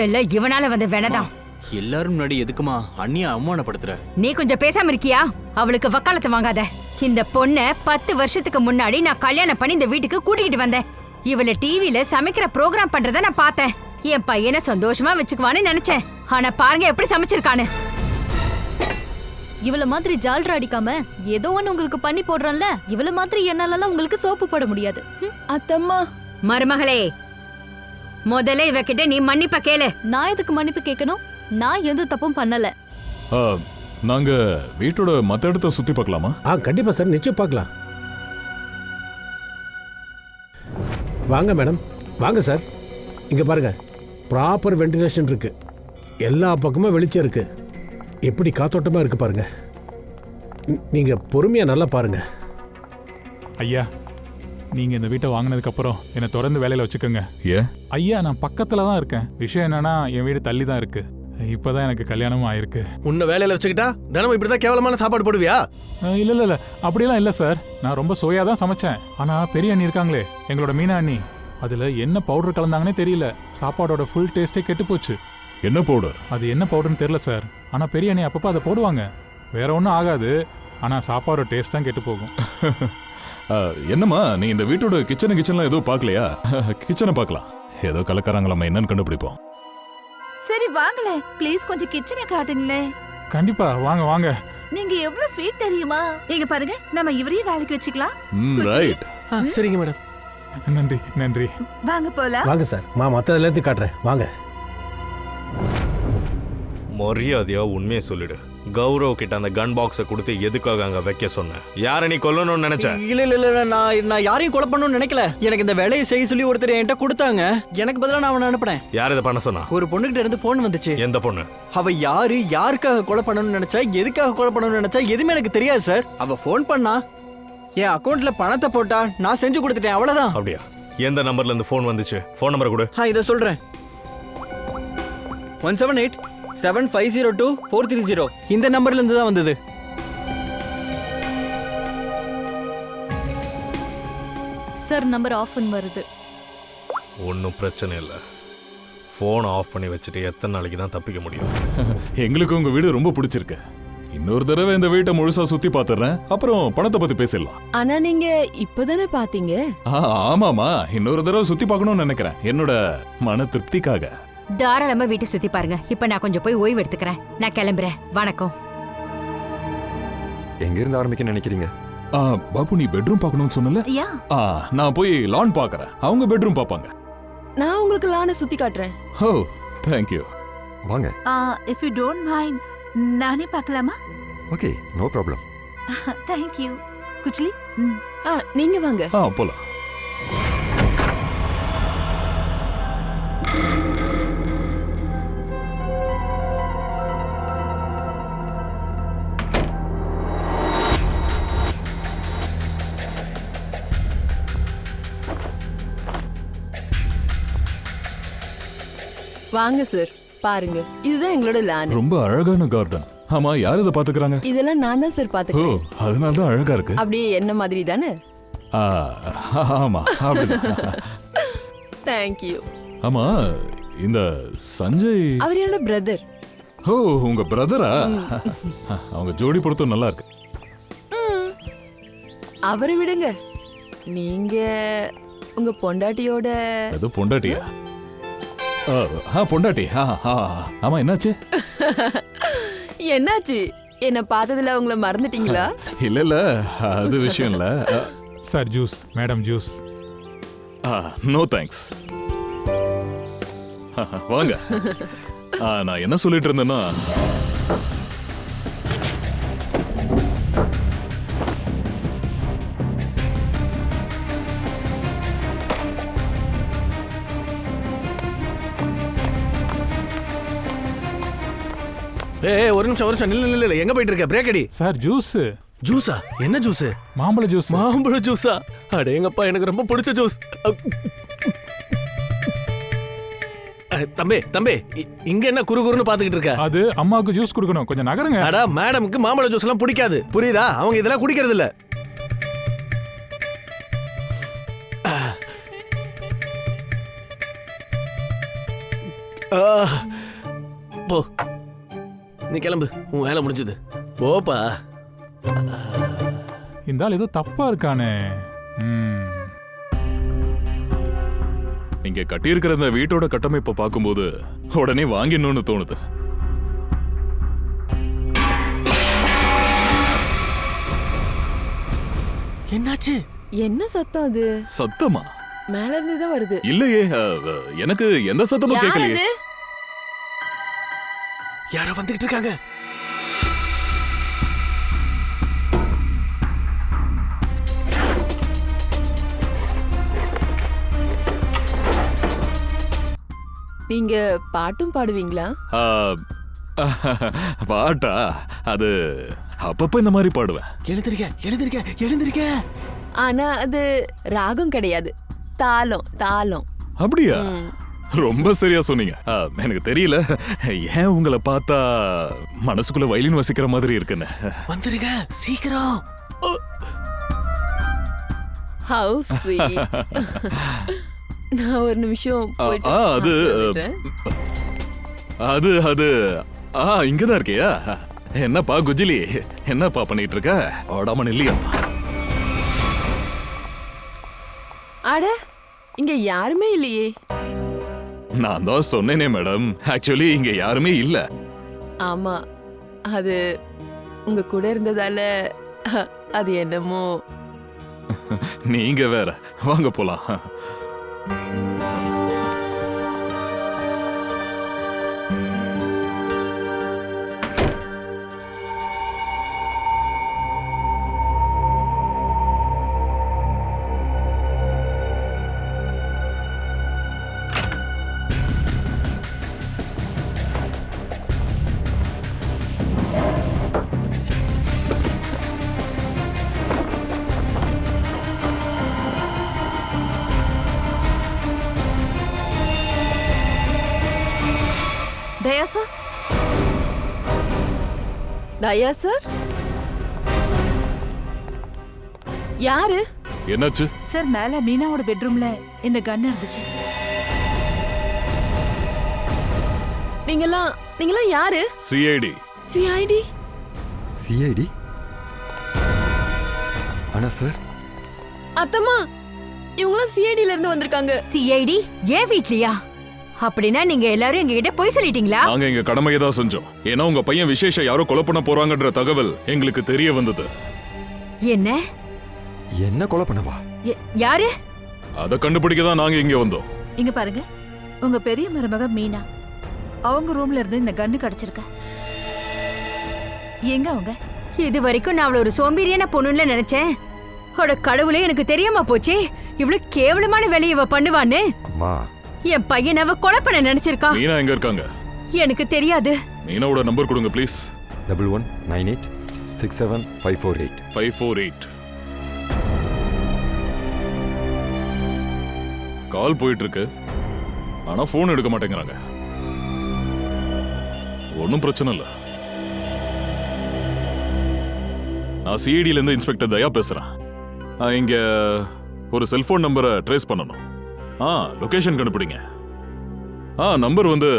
[SPEAKER 11] எல்லாம் இவனால வந்த வேணதான்.
[SPEAKER 7] எல்லாரும் முன்னாடி எதுக்குமா அண்ணிய அவமானப்படுத்துற?
[SPEAKER 11] நீ கொஞ்சம் பேசாம இருக்கியா? அவளுக்கு வக்காலத்து வாங்காத. இந்த பொண்ண 10 வருஷத்துக்கு முன்னாடி நான் கல்யாணம் பண்ணி இந்த வீட்டுக்கு கூட்டிக்கிட்டு வந்தேன். இவள டிவில சமைக்கிற ப்ரோக்ராம் பண்றத நான் பார்த்தேன். என் பையனை சந்தோஷமா வச்சுக்குவான்னு நினைச்சேன். ஆனா பாருங்க எப்படி சமைச்சிருக்கானு.
[SPEAKER 12] இவள மாதிரி ஜால்ரா அடிக்காம ஏதோ ஒண்ணு உங்களுக்கு பண்ணி போடுறோம்ல. இவள மாதிரி என்னாலலாம் உங்களுக்கு சோப்பு போட முடியாது.
[SPEAKER 2] அத்தம்மா.
[SPEAKER 11] மருமகளே, முதல்ல இவகிட்ட நீ மன்னிப்ப கேளு.
[SPEAKER 12] நான் எதுக்கு மன்னிப்பு கேட்கணும்? நான் எந்த தப்பும் பண்ணல.
[SPEAKER 3] நாங்க வீட்டோட மத்த இடத்த சுத்தி பார்க்கலாமா?
[SPEAKER 13] கண்டிப்பா சார், நிச்சயம் பார்க்கலாம். வாங்க மேடம், வாங்க சார். இங்க பாருங்க, ப்ராப்பர் வென்டிலேஷன் இருக்கு. எல்லா பக்கமும் வெளிச்சம் இருக்கு. எப்படி காத்தோட்டமா இருக்கு பாருங்க. நீங்க பொறுமையா நல்லா பாருங்க.
[SPEAKER 6] ஐயா, நீங்க இந்த வீட்டை வாங்கினதுக்கு அப்புறம் என்னை தொடர்ந்து வேலையில வச்சுக்கோங்க.
[SPEAKER 3] ஏன்
[SPEAKER 6] ஐயா? நான் பக்கத்துல தான் இருக்கேன். விஷயம் என்னன்னா, என் வீடு தள்ளி தான் இருக்கு. இப்பதான் எனக்கு கல்யாணமும் ஆயிருக்கு.
[SPEAKER 1] உன்னை வேலையில வச்சுக்கிட்டா தினமும் இப்படிதான் கேவலமான சாப்பாடு போடுவியா?
[SPEAKER 6] இல்ல அப்படியெல்லாம் இல்ல சார். நான் ரொம்ப சுவையா தான் சமைச்சேன். ஆனா பெரிய அண்ணி இருக்காங்களே, எங்களோட மீனா அண்ணி, அதுல என்ன பவுடர் கலந்தாங்கன்னே தெரியல. சாப்பாடோட ஃபுல் டேஸ்டே கெட்டு போச்சு.
[SPEAKER 3] என்ன பவுடர்?
[SPEAKER 6] அது என்ன பவுடர்னு தெரியல சார். ஆனா பெரிய அண்ணி அப்பப்போ அதை போடுவாங்க. வேற ஒன்றும் ஆகாது. ஆனா சாப்பாடோட டேஸ்ட் தான் கெட்டு போகும்.
[SPEAKER 3] என்னம்மா, நீ இந்த வீட்டோட கிச்சன்லாம் எதுவும் பார்க்கலையா? கிச்சனை பார்க்கலாம். ஏதோ கலக்கறாங்களாம், என்னன்னு கண்டுபிடிப்போம்.
[SPEAKER 4] சரி வாங்களே, ப்ளீஸ் கொஞ்சம் கிச்சனை காட்டுங்களே.
[SPEAKER 6] கண்டிப்பா வாங்க வாங்க.
[SPEAKER 4] நீங்க எவ்வளவு ஸ்வீட் தெரியுமா? இங்க பாருங்க, நம்ம இவரையும் வேலைக்கு வச்சுக்கலாம்.
[SPEAKER 3] ரைட்.
[SPEAKER 1] சரிங்க மேடம்.
[SPEAKER 6] நன்றி நன்றி.
[SPEAKER 4] வாங்க போலாம்.
[SPEAKER 13] வாங்க சார், மற்ற எல்லாத்தையும் காட்டுறேன். வாங்க.
[SPEAKER 9] மரியாதையா உண்மையை சொல்லிடு. கௌரவ் கிட்ட அந்த கன் பாக்ஸை கொடுத்து எதுக்காக அங்க வைக்க சொன்ன? யாரை நீ கொல்லணும்னு நினைச்ச?
[SPEAKER 7] இல்ல நான் யாரையும் கொலை பண்ணணும்னு நினைக்கல. எனக்கு இந்த வேலையை செய்ய சொல்லி ஒருத்தர் என்கிட்ட கொடுத்தாங்க. எனக்கு பதிலா நான் அவனை அனுப்புனேன்.
[SPEAKER 9] யார் இதை பண்ண சொன்னா?
[SPEAKER 7] ஒரு பொண்ணுகிட்ட இருந்து போன் வந்துச்சு.
[SPEAKER 9] எந்த பொண்ணு?
[SPEAKER 7] அவ யாருக்காக கொலை பண்ணணும்னு நினைச்சா, எதுக்காக கொலை பண்ணணும்னு நினைச்சா எதுவுமே எனக்கு தெரியாது சார். அவ போன் பண்ணா, என் அக்கௌண்ட்ல பணத்தை போட்டா, நான் செஞ்சு கொடுத்துட்டேன், அவ்வளவுதான்.
[SPEAKER 9] அப்படியா? எந்த நம்பர்ல இருந்து போன் வந்துச்சு? போன் நம்பர் கொடு.
[SPEAKER 7] இத சொல்றேன். 178-7502-430. இந்த நம்பர்ல இருந்து தான் வந்தது.
[SPEAKER 12] சார் நம்பர் ஆஃப் வருது.
[SPEAKER 9] ஒன்றும் பிரச்சனை இல்லை. ஃபோன் ஆஃப் பண்ணி வச்சுட்டு எத்தனை நாளைக்கு தான் தப்பிக்க முடியும்?
[SPEAKER 3] எங்களுக்கு உங்க வீடு ரொம்ப பிடிச்சிருக்கு. இன்னொரு தடவை இந்த வீட்டை முழுசா சுத்தி பாத்துறேன், அப்புறம் பணத்தை பத்தி பேசிடலாம்.
[SPEAKER 2] ஆனா நீங்க இப்பதானே பாத்தீங்க.
[SPEAKER 3] ஆமாமா, இன்னொரு தடவை சுத்தி பார்க்கணும்னு நினைக்கிறேன், என்னோட மன திருப்திக்காக.
[SPEAKER 11] தாராளமா வீட்டை சுத்தி பாருங்க. இப்ப நான் கொஞ்சம் போய் ஓய்வு எடுத்துக்கிறேன். நான் கிளம்புறேன். வணக்கம்.
[SPEAKER 10] எங்க இருந்து ஆரம்பிக்க நினைக்கிறீங்க?
[SPEAKER 3] பாபு, நீ பெட்ரூம் பார்க்கணும்னு சொன்னல? நான் போய் லான் பார்க்கறேன். அவங்க பெட்ரூம் பார்ப்பாங்க.
[SPEAKER 2] நான் உங்களுக்கு லானை சுத்தி காட்டுறேன்.
[SPEAKER 3] ஓ, thank you.
[SPEAKER 10] வாங்க.
[SPEAKER 4] if you don't mind, நானே பார்க்கலாமா?
[SPEAKER 10] Okay, no problem.
[SPEAKER 4] thank you. குச்லி,
[SPEAKER 2] நீங்க வாங்க.
[SPEAKER 3] போலாம்.
[SPEAKER 2] வாங்க சார், பாருங்க, இதுதான் எங்களோட லான்.
[SPEAKER 3] ரொம்ப அழகான கார்டன். ஆமா, யார் இத பாத்துக்கறாங்க?
[SPEAKER 2] இதெல்லாம் நான் தான் சார் பாத்துக்கிறேன்.
[SPEAKER 3] ஓ, அதனால தான் அழகா இருக்கு.
[SPEAKER 2] அப்படியே என்ன மாதிரி தானே?
[SPEAKER 3] ஆமா, அப்படிதான்.
[SPEAKER 2] Thank you.
[SPEAKER 3] ஆமா, இந்த சஞ்சய்
[SPEAKER 2] அவர் என்னோட பிரதர்.
[SPEAKER 3] ஓ, உங்க பிரதரா? அவங்க ஜோடி பொருத்தம் நல்லா இருக்கு.
[SPEAKER 2] அவரை விடுங்க, நீங்க உங்க பொண்டாட்டியோட.
[SPEAKER 3] அது பொண்டாட்டியா? பொண்டாட்டி. ஆமா, என்னாச்சு?
[SPEAKER 2] என்னாச்சு? என்ன பார்த்ததுல உங்களை மறந்துட்டீங்களா?
[SPEAKER 3] இல்ல, அது விஷயம் இல்ல.
[SPEAKER 6] Sir juice. Madam juice.
[SPEAKER 3] No thanks. வாங்க. நான் என்ன சொல்லிட்டு இருந்தேன்னா,
[SPEAKER 1] ஒரு நிமிஷம் இல்ல, எங்க போயிட்டு இருக்க? பிரேக் அடி.
[SPEAKER 6] Sir juice.
[SPEAKER 1] ஜூஸா? என்ன ஜூஸ்?
[SPEAKER 6] மாம்பழ ஜூஸ்.
[SPEAKER 1] மாம்பழ ஜூஸா? அடேங்கப்பா, எனக்கு ரொம்ப பிடிச்ச ஜூஸ். தம்பி, இங்க என்ன குறுகுறுன்னு பாத்துக்கிட்டு இருக்க?
[SPEAKER 6] அது அம்மாவுக்கு ஜூஸ் குடுக்கணும், கொஞ்சம் நகருங்க.
[SPEAKER 1] அடா, மேடம்க்கு மாம்பழ ஜூஸ் எல்லாம் பிடிக்காது, புரியுதா? அவங்க இதெல்லாம் குடிக்கிறது இல்ல. போ, நீ கிளம்பு, உன் வேலை முடிஞ்சது. போப்பா.
[SPEAKER 6] இந்த ஆள் ஏதோ தப்பா இருக்கானே.
[SPEAKER 3] நீங்க கட்டியிருக்கிற இந்த வீட்டோட கட்டமைப்பை பார்க்கும்போது உடனே வாங்கிடணும்னு தோணுது.
[SPEAKER 2] என்னாச்சு? என்ன சத்தம் அது?
[SPEAKER 3] சத்தமா?
[SPEAKER 2] மேல இருந்து தான் வருது.
[SPEAKER 3] இல்லையே, எனக்கு எந்த சத்தமும் கேட்கலையே.
[SPEAKER 1] யாரோ வந்துகிட்டு இருக்காங்க.
[SPEAKER 2] நீங்க பாட்டும் பாடுவீங்களா?
[SPEAKER 3] பாட்டா? அது அப்பப்ப இந்த மாதிரி பாடுவேன்.
[SPEAKER 1] எழுந்திருக்க.
[SPEAKER 2] ஆனா அது ராகம் கிடையாது, தாளம்.
[SPEAKER 3] அப்படியா? ரொம்ப சரியா சொன்னீங்க. எனக்கு தெரியல, ஏன் உங்களை பார்த்தா மனசுக்குள்ள வயலின் வசிக்கிற மாதிரி இருக்குன்னு.
[SPEAKER 1] வந்துருங்க சீக்கிரம்.
[SPEAKER 2] How sweet. நான் ஒரு நிமிஷம்
[SPEAKER 3] அது இங்கதான் இருக்கியா? என்னப்பா குஜிலி, என்னப்பா பண்ணிட்டு இருக்க? ஓடாம இல்லையா?
[SPEAKER 2] அட, இங்க யாருமே இல்லையே.
[SPEAKER 3] நான் தான் சொன்னேனே மேடம், ஆக்சுவலி இங்க யாருமே இல்ல.
[SPEAKER 2] ஆமா, அது உங்க கூட இருந்ததால அது என்னமோ.
[SPEAKER 3] நீங்க வேற, வாங்க போலாம்.
[SPEAKER 2] தயா சார் யாரு?
[SPEAKER 3] என்னாச்சு?
[SPEAKER 4] சார் மேல மீனாவோட பெட்ரூம்ல இந்த கன் இருந்துச்சு.
[SPEAKER 2] நீங்களாம் யாரு?
[SPEAKER 3] சிஐடி.
[SPEAKER 2] சிஐடி?
[SPEAKER 10] சிஐடி? ஆனா சார்
[SPEAKER 2] அத்தம்மா இவங்களாம் சிஐடில இருந்து வந்திருக்காங்க.
[SPEAKER 11] சிஐடி ஏன் வீட்லயா? அப்படின்னா நீங்க எல்லாரும் எங்ககிட்ட போய் சொல்லிட்டீங்களா?
[SPEAKER 3] நாங்க எங்க கடமையை தான் செஞ்சோம். ஏன்னா உங்க பையன் விசேஷ யாரோ கொலை பண்ண போறாங்கன்ற தகவல் எங்களுக்கு தெரிய வந்தது.
[SPEAKER 11] என்ன
[SPEAKER 10] என்ன கொலை பண்ணவா?
[SPEAKER 11] யாரு?
[SPEAKER 3] அதை கண்டுபிடிக்க தான் நாங்க இங்க வந்தோம்.
[SPEAKER 4] இங்க பாருங்க, உங்க பெரிய மருமக மீனா அவங்க ரூம்ல இருந்து இந்த கன்னு கிடைச்சிருக்க. எங்க அவங்க?
[SPEAKER 11] இது வரைக்கும் நான் அவள ஒரு சோம்பேறியான பொண்ணுன்னு நினைச்சேன். அவட கடவுளே, எனக்கு தெரியாம போச்சே இவ்வளவு கேவலமான வேலையை இவ பண்ணுவான்னு.
[SPEAKER 10] அம்மா,
[SPEAKER 11] என் பையன் அவ கொலை பண்ண நினைச்சிருக்கா.
[SPEAKER 3] மீனா எங்க இருக்காங்க?
[SPEAKER 11] எனக்கு தெரியாது.
[SPEAKER 3] மீனாவோட நம்பர் கொடுங்க ப்ளீஸ்.
[SPEAKER 10] 1198675548.
[SPEAKER 3] 548. கால் போயிட்டு இருக்கு, ஆனா போன் எடுக்க மாட்டேங்கிறாங்க. ஒன்றும் பிரச்சனை இல்லை. நான் சிஐடில இருந்து இன்ஸ்பெக்டர் தயா பேசுறேன். இங்க ஒரு செல்போன் நம்பரை ட்ரேஸ் பண்ணணும். லொகேஷன் கண்டுபிடிங்க. நம்பர் வந்து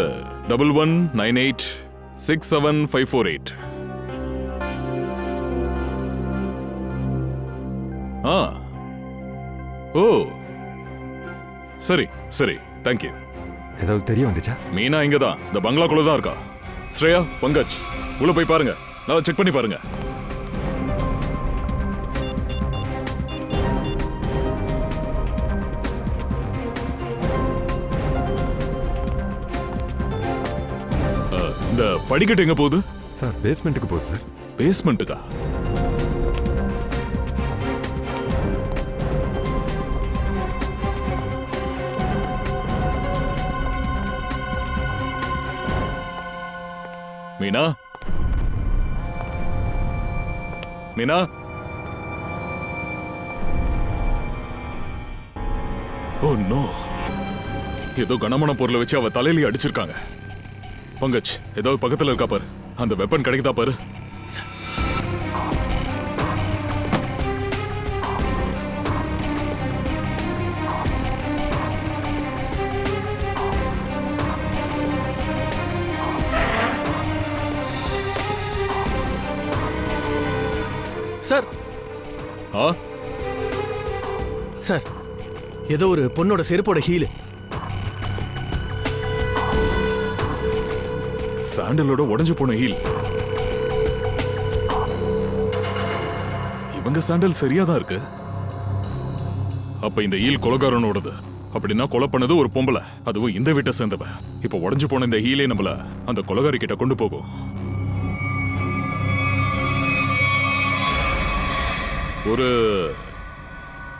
[SPEAKER 3] 1198675548. ஓ சரி சரி, தேங்க்யூ.
[SPEAKER 10] ஏதாவது தெரிய வந்துச்சா?
[SPEAKER 3] மீனா இங்க தான், இந்த பங்களாக்குள்ள தான் இருக்கா. ஸ்ரேயா, பங்கஜ், உள்ள போய் பாருங்க, நல்லா செக் பண்ணி பாருங்க. இந்த படிக்கட்டு எங்க போகுது?
[SPEAKER 10] சார் பேஸ்மெண்ட்டுக்கு போகுது சார்.
[SPEAKER 3] பேஸ்மெண்ட்டுக்கா? மீனா, மீனா, ஓ நோ, ஏதோ கனமான பொருளை வச்சு அவ தலையில அடிச்சிருக்காங்க. பங்கஜ், ஏதாவது பக்கத்துல இருக்கா பாரு, அந்த வெப்பன் கிடைக்குதா பாரு.
[SPEAKER 1] சார் சார், ஏதோ ஒரு பொண்ணோட செருப்போட ஹீலு.
[SPEAKER 3] சாண்டலோட உடைஞ்சு போன ஹீல். இவங்க சாண்டல் சரியா தான் இருக்கு. அப்ப இந்த ஹீல் கொலைகாரனோடது. அப்படின்னா கொலை பண்ணது ஒரு பொம்பளை, அதுவும் இந்த வீட்டை சேர்ந்தவ. இப்ப உடைஞ்சு போன இந்த ஹீலே நம்மள அந்த கொலைகாரி கிட்ட கொண்டு போகும். ஒரு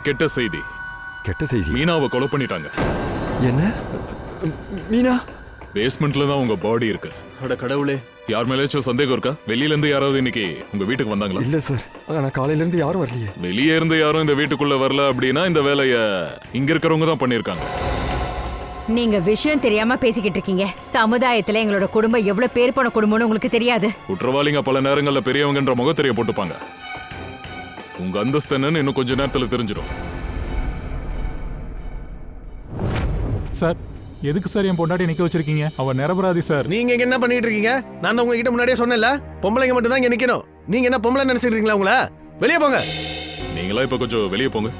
[SPEAKER 3] கெட்ட செய்தி.
[SPEAKER 10] கெட்ட செய்தி?
[SPEAKER 3] மீனாவை கொலை பண்ணிட்டாங்க.
[SPEAKER 10] என்ன? மீனா
[SPEAKER 3] பேஸ்மெண்ட்ல தான் உங்க பாடி இருக்கு.
[SPEAKER 7] அட கடவுளே,
[SPEAKER 3] யார் மேலேயாச்சும் சந்தேகம் இருக்கா? வெளியில இருந்து யாராவது இன்னைக்கு உங்க வீட்டுக்கு வந்தாங்களா?
[SPEAKER 10] இல்ல சார், ஆனா காலையில இருந்து யாரும் வரலையே.
[SPEAKER 3] வெளியே இருந்து யாரும் இந்த வீட்டுக்குள்ள வரல அப்படின்னா இந்த வேலைய இங்க இருக்கிறவங்க தான் பண்ணிருக்காங்க.
[SPEAKER 11] நீங்க விஷயம் தெரியாம பேசிக்கிட்டு இருக்கீங்க. சமுதாயத்துல எங்களோட குடும்பம் எவ்வளவு பேர் போன குடும்பம்னு உங்களுக்கு தெரியாது.
[SPEAKER 3] குற்றவாளிங்க பல நேரங்கள்ல பெரியவங்கன்ற முகத்திரைய போட்டுப்பாங்க. உங்க அந்தஸ்து என்னன்னு இன்னும் கொஞ்ச நேரத்துல தெரிஞ்சிடும்.
[SPEAKER 6] சார், எதுக்கு சார் என் பொண்டாட்டி நிக்க வச்சிருக்கீங்க? அவ நிரபராதி சார்.
[SPEAKER 1] நீங்க இங்க என்ன பண்ணிட்டு இருக்கீங்க? நான் தான் உங்ககிட்ட முன்னாடியே சொன்னேன்ல, பொம்பளைங்க மட்டும் தான் இங்க நிக்கணும். நீங்க என்ன பொம்பளை நினைச்சிட்டு இருக்கீங்களா? உங்கள வெளியே போங்க.
[SPEAKER 3] நீங்களா இப்ப கொஞ்சம் வெளியே போங்க.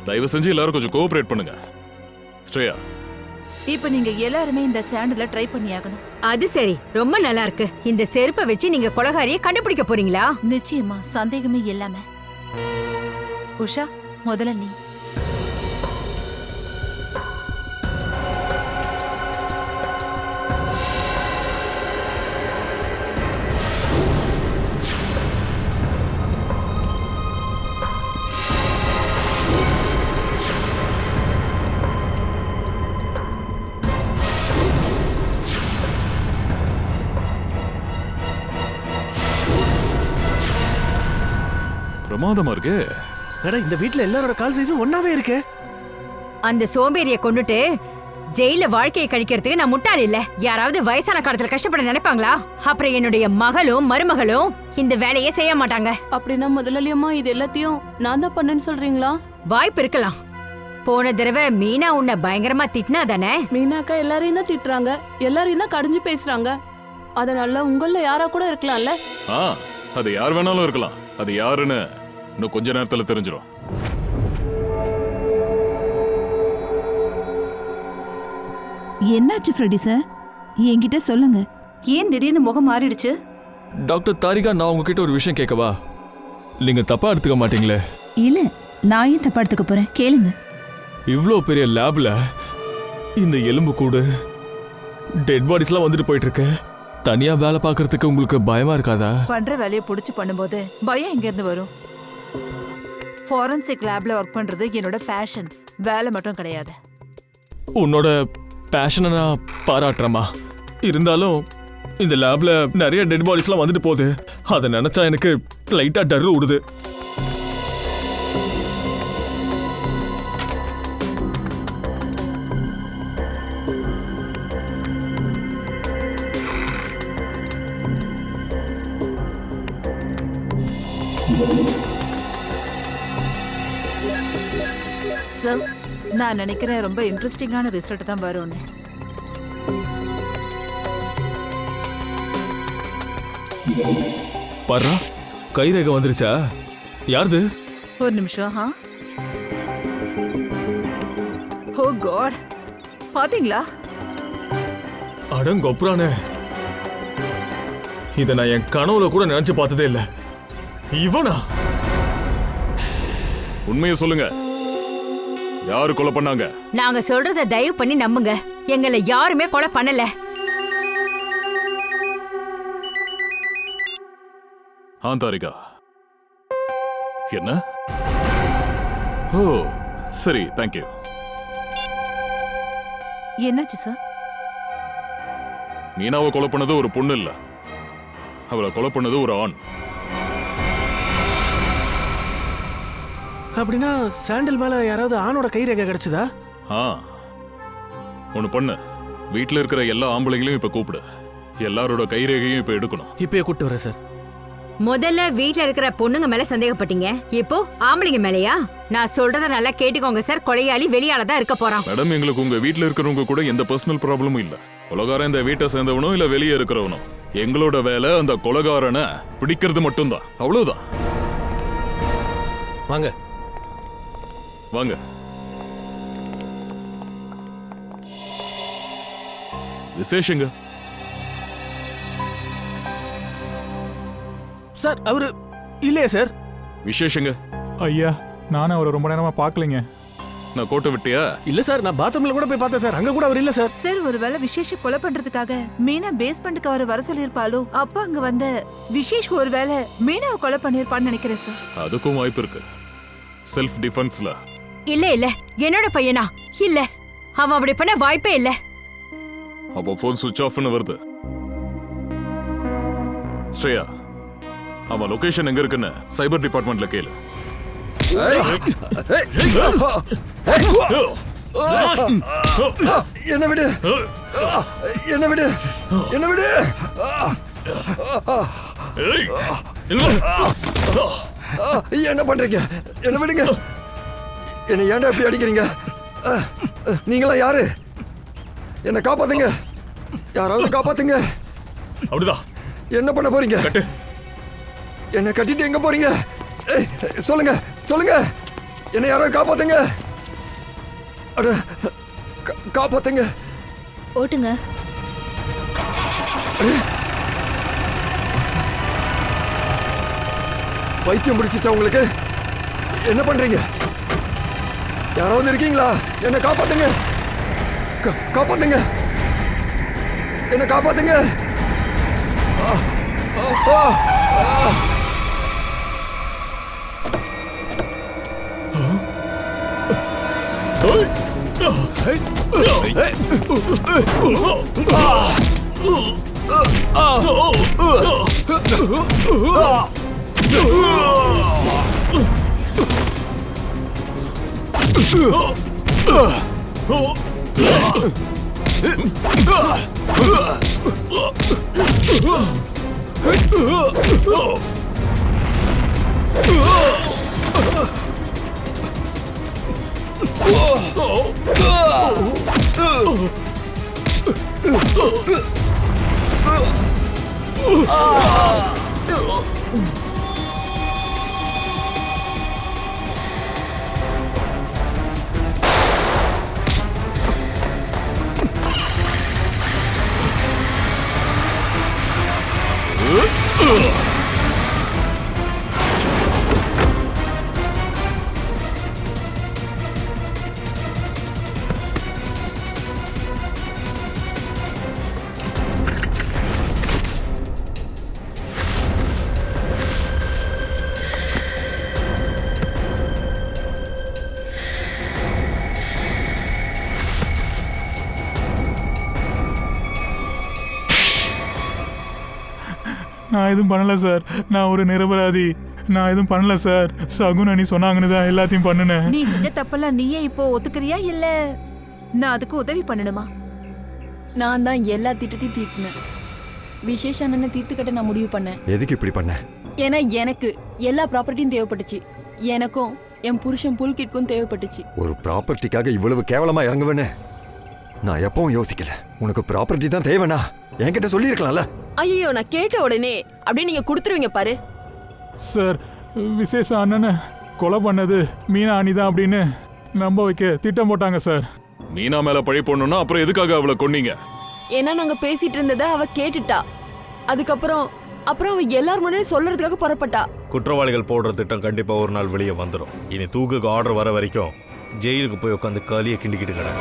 [SPEAKER 3] தயவு செஞ்சு எல்லாரும் கொஞ்சம் கோஆபரேட் பண்ணுங்க. ஸ்ரேயா,
[SPEAKER 4] இப்ப நீங்க எல்லாருமே இந்த சாண்டில ட்ரை பண்ணியாகணும்.
[SPEAKER 11] அது சரி, ரொம்ப நல்லா இருக்கு. இந்த செருப்பை வச்சு நீங்க கொலைகாரியை கண்டுபிடிக்க போறீங்களா?
[SPEAKER 4] நிச்சயமா, சந்தேகமே இல்லாம. உஷா, முதல்ல நீ.
[SPEAKER 3] பிரமாதமா இருக்கு.
[SPEAKER 1] இந்த வீட்ல எல்லாரோட கால் சைஸும் ஒன்னாவே இருக்கு.
[SPEAKER 11] அந்த சோம்பேறியை கொண்டுட்டு ஜெயில வாழ்க்கையை கழிக்கிறதுக்கு நான் முட்டாள் இல்ல. யாராவது வயசான காலத்துல கஷ்டப்பட நினைப்பாங்களா? அப்புறம் என்னுடைய மகளும் மருமகளும் இந்த வேலையை செய்ய மாட்டாங்க.
[SPEAKER 2] அப்படின்னா முதலாளி அம்மா இது எல்லாத்தையும் நான் தான் பண்ணேன்னு சொல்றீங்களா?
[SPEAKER 11] வாய்ப்பு இருக்கலாம். போன தடவை மீனா உன்னை பயங்கரமா திட்டினா தானே?
[SPEAKER 2] மீனாக்கா எல்லாரையும் தான் திட்டுறாங்க, எல்லாரையும் தான் கடிஞ்சு பேசுறாங்க. அதனால உங்கள யாரா கூட இருக்கலாம்ல.
[SPEAKER 3] அது யார் வேணாலும் இருக்கலாம். அது யாருன்னு இன்னும் கொஞ்ச நேரத்துல தெரிஞ்சிடும்.
[SPEAKER 4] என்னாச்சு ஃப்ரெடி சார்? என்கிட்ட சொல்லுங்க. ஏன் திடீர்னு முகம் மாறிடுச்சு?
[SPEAKER 5] டாக்டர் தாரிகா, நான் உங்ககிட்ட ஒரு விஷயம் கேட்கவா? நீங்க தப்பா எடுத்துக்க மாட்டீங்களே?
[SPEAKER 4] இல்ல, நான் ஏன் தப்பா எடுத்துக்க போறேன்? கேளுங்க.
[SPEAKER 5] இவ்வளோ பெரிய லேப்ல இந்த எலும்பு கூடு டெட் பாடிஸ்லாம் வந்துட்டு போயிட்டு இருக்கு. தனியா வேலை பார்க்கறதுக்கு உங்களுக்கு பயமா இருக்காதா?
[SPEAKER 4] பண்ற வேலையை புடிச்சு பண்ணும்போது பயம் எங்க இருந்து வரும்? ஃபாரன்சிக் லேப்ல ஒர்க் பண்றது என்னோட பேஷன், வேலை மட்டும் கிடையாது.
[SPEAKER 5] உன்னோட பேஷனை நான் பாராட்டுறேம்மா. இருந்தாலும் இந்த லேப்ல நிறைய டெட் பாடிஸ்லாம் வந்துட்டு போகுது. அதை நினைச்சா எனக்கு லைட்டா டர் விடுது.
[SPEAKER 4] சார், நான் நினைக்கிறேன் ரொம்ப இன்ட்ரெஸ்டிங்கான ரிசல்ட் தான் வரும்னு.
[SPEAKER 5] பாரா, கைரேகை வந்துருச்சா? யாருது?
[SPEAKER 4] ஒரு நிமிஷம். ஓ காட், பாத்தீங்களா?
[SPEAKER 5] அடங்கொப்ரானே, இதை நான் என் கனவுல கூட நினைச்சு பார்த்ததே இல்ல. இவனா?
[SPEAKER 3] உண்மையை சொல்லுங்க, யாரு கொலை பண்ணாங்க?
[SPEAKER 11] நாங்க சொல்றத தயவு பண்ணி நம்புங்க. எங்களை யாருமே கொலை பண்ணல.
[SPEAKER 3] தாரிகா, என்ன? ஓ சரி, தேங்க்யூ.
[SPEAKER 4] என்னாச்சு சார்?
[SPEAKER 3] மீனாவை கொலை பண்ணது ஒரு பொண்ணு இல்ல, அவளை கொலை பண்ணது ஒரு ஆண்.
[SPEAKER 1] அப்படின்னா சாண்டில் மேல யாராவது ஆணோட கைரேகை கிடைச்சதா?
[SPEAKER 3] ஒண்ணு பண்ணு, வீட்டுல இருக்கிற எல்லா ஆம்பளைங்களையும் இப்ப கூப்பிடு. எல்லாரோட கைரேகையும் இப்ப எடுக்கணும்.
[SPEAKER 1] இப்பயே கூப்பிட்டு வரேன் சார்.
[SPEAKER 11] முதல்ல வீட்ல இருக்கிற பொண்ணுங்க மேல சந்தேகப்பட்டீங்க, இப்போ ஆம்பளைங்க மேலயா? நான் சொல்றத நல்லா கேட்டுக்கோங்க சார். கொலையாளி வெளியால தான் இருக்க போறான்.
[SPEAKER 3] மேடம், எங்களுக்கு உங்க வீட்டுல இருக்கிறவங்க கூட எந்த பர்சனல் ப்ராப்ளமும் இல்ல. கொலைகாரன் இந்த வீட்டை சேர்ந்தவனோ இல்ல வெளியே இருக்கிறவனோ, எங்களோட வேலை அந்த கொலைகாரனை பிடிக்கிறது மட்டும்தான். அவ்வளவுதான்.
[SPEAKER 1] வாங்க
[SPEAKER 3] வாங்க. விசேஷங்க
[SPEAKER 1] சார். அவரு இல்லையா சார்?
[SPEAKER 3] விசேஷங்க
[SPEAKER 6] ஐயா, நானும் அவரை ரொம்ப நேரமா பார்க்கலைங்க.
[SPEAKER 3] நான் கோட்டை விட்டியா?
[SPEAKER 1] இல்ல சார், நான் பாத்ரூம்ல கூட போய் பார்த்தேன் சார். அங்க கூட அவர் இல்ல சார்.
[SPEAKER 4] சார், ஒருவேளை விசேஷ கொலை பண்றதுக்காக மீனா பேஸ்மெண்ட்டுக்கு அவரை வர சொல்லியிருப்பாளோ? அப்ப அங்க வந்த விசேஷ் ஒருவேளை மீனாவை கொலை பண்ணிருப்பான்னு நினைக்கிறேன் சார்.
[SPEAKER 3] அதுக்கும் வாய்ப்பு இருக்கு. செல்ஃப் டிஃபென்ஸ்ல.
[SPEAKER 11] இல்ல இல்ல, என்னோட பையனா? இல்ல, அவன் அப்படி பண்ண வாய்ப்பே இல்ல.
[SPEAKER 3] அப்போ போன் சுவிட்ச் ஆஃப்னு வருது. ஸ்ரேயா, அவன் லொகேஷன் எங்க இருக்குன்னு சைபர் டிபார்ட்மெண்ட்ல கேளு.
[SPEAKER 10] என்ன விடு, என்ன விடு, என்ன விடு. என்ன பண்றீங்க? என்ன விடுங்க. என்ன ஏன்டா இப்படி அடிக்கிறீங்க? நீங்களா யாரு? என்ன காப்பாத்துங்க, யாராவது காப்பாத்துங்க.
[SPEAKER 5] அப்படிதான்.
[SPEAKER 10] என்ன பண்ண போறீங்க? என்ன கட்டிட்டு எங்க போறீங்க? சொல்லுங்க சொல்லுங்க, என்ன யாராவது காப்பாத்துங்க. அட, காப்பாத்துங்க.
[SPEAKER 12] ஓட்டுங்க.
[SPEAKER 10] பைத்தியம் பிடிச்சிச்சா உங்களுக்கு? என்ன பண்றீங்க? யாராவது இருக்கீங்களா? என்ன காப்பாத்துங்க, காப்பாத்துங்க, என்ன காப்பாத்துங்க.
[SPEAKER 6] நான் எதுவும் பண்ணல சார். நான் ஒரு நிரபராதி. நான் எதுவும் பண்ணல சார். சகுன் அண்ணி சொன்னாங்கன்னு தான் எல்லாத்தையும் பண்ணுனேன்.
[SPEAKER 4] நீ செஞ்ச தப்பெல்லாம் நீயே இப்போ ஒத்துக்கிறியா இல்ல நான் அதுக்கு உதவி பண்ணணுமா?
[SPEAKER 2] நான் தான் எல்லா திட்டத்தையும் தீர்த்தினேன். விசேஷ அண்ணனை தீர்த்துக்கிட்ட நான் முடிவு பண்ணேன்.
[SPEAKER 10] எதுக்கு இப்படி பண்ண?
[SPEAKER 2] ஏன்னா எனக்கு எல்லா ப்ராப்பர்ட்டியும் தேவைப்பட்டுச்சு. எனக்கும் என் புருஷன் புல்கிட்க்கும் தேவைப்பட்டுச்சு.
[SPEAKER 10] ஒரு ப்ராப்பர்ட்டிக்காக இவ்வளவு கேவலமா இறங்குவேன்னு நான் எப்பவும் யோசிக்கல. உனக்கு ப்ராப்பர்ட்டி தான் தேவைனா என்கிட்ட சொல்லியிருக்கலாம்ல.
[SPEAKER 2] ஐயோ, நான் கேட்ட உடனே அப்படியே நீங்க கொடுத்துருவீங்க பாரு.
[SPEAKER 6] சார், விசேஷ அண்ணனை கொலை பண்ணது மீனா அண்ணி தான் அப்படின்னு நம்ப வைக்க திட்டம் போட்டாங்க சார்.
[SPEAKER 3] மீனா மேல பழி போடணும்னா அப்புறம் எதுக்காக அவளை கொன்னீங்க?
[SPEAKER 2] ஏன்னா நாங்க பேசிட்டு இருந்ததை அவ கேட்டுட்டா. அதுக்கப்புறம் அவ எல்லாரும் முன்னாடி சொல்றதுக்காக புறப்பட்டா.
[SPEAKER 9] குற்றவாளிகள் போடுற திட்டம் கண்டிப்பா ஒரு நாள் வெளியே வந்துடும். இனி தூக்குக்கு ஆர்டர் வர வரைக்கும் ஜெயிலுக்கு போய் உட்காந்து களியை கிண்டிக்கிட்டு கிட.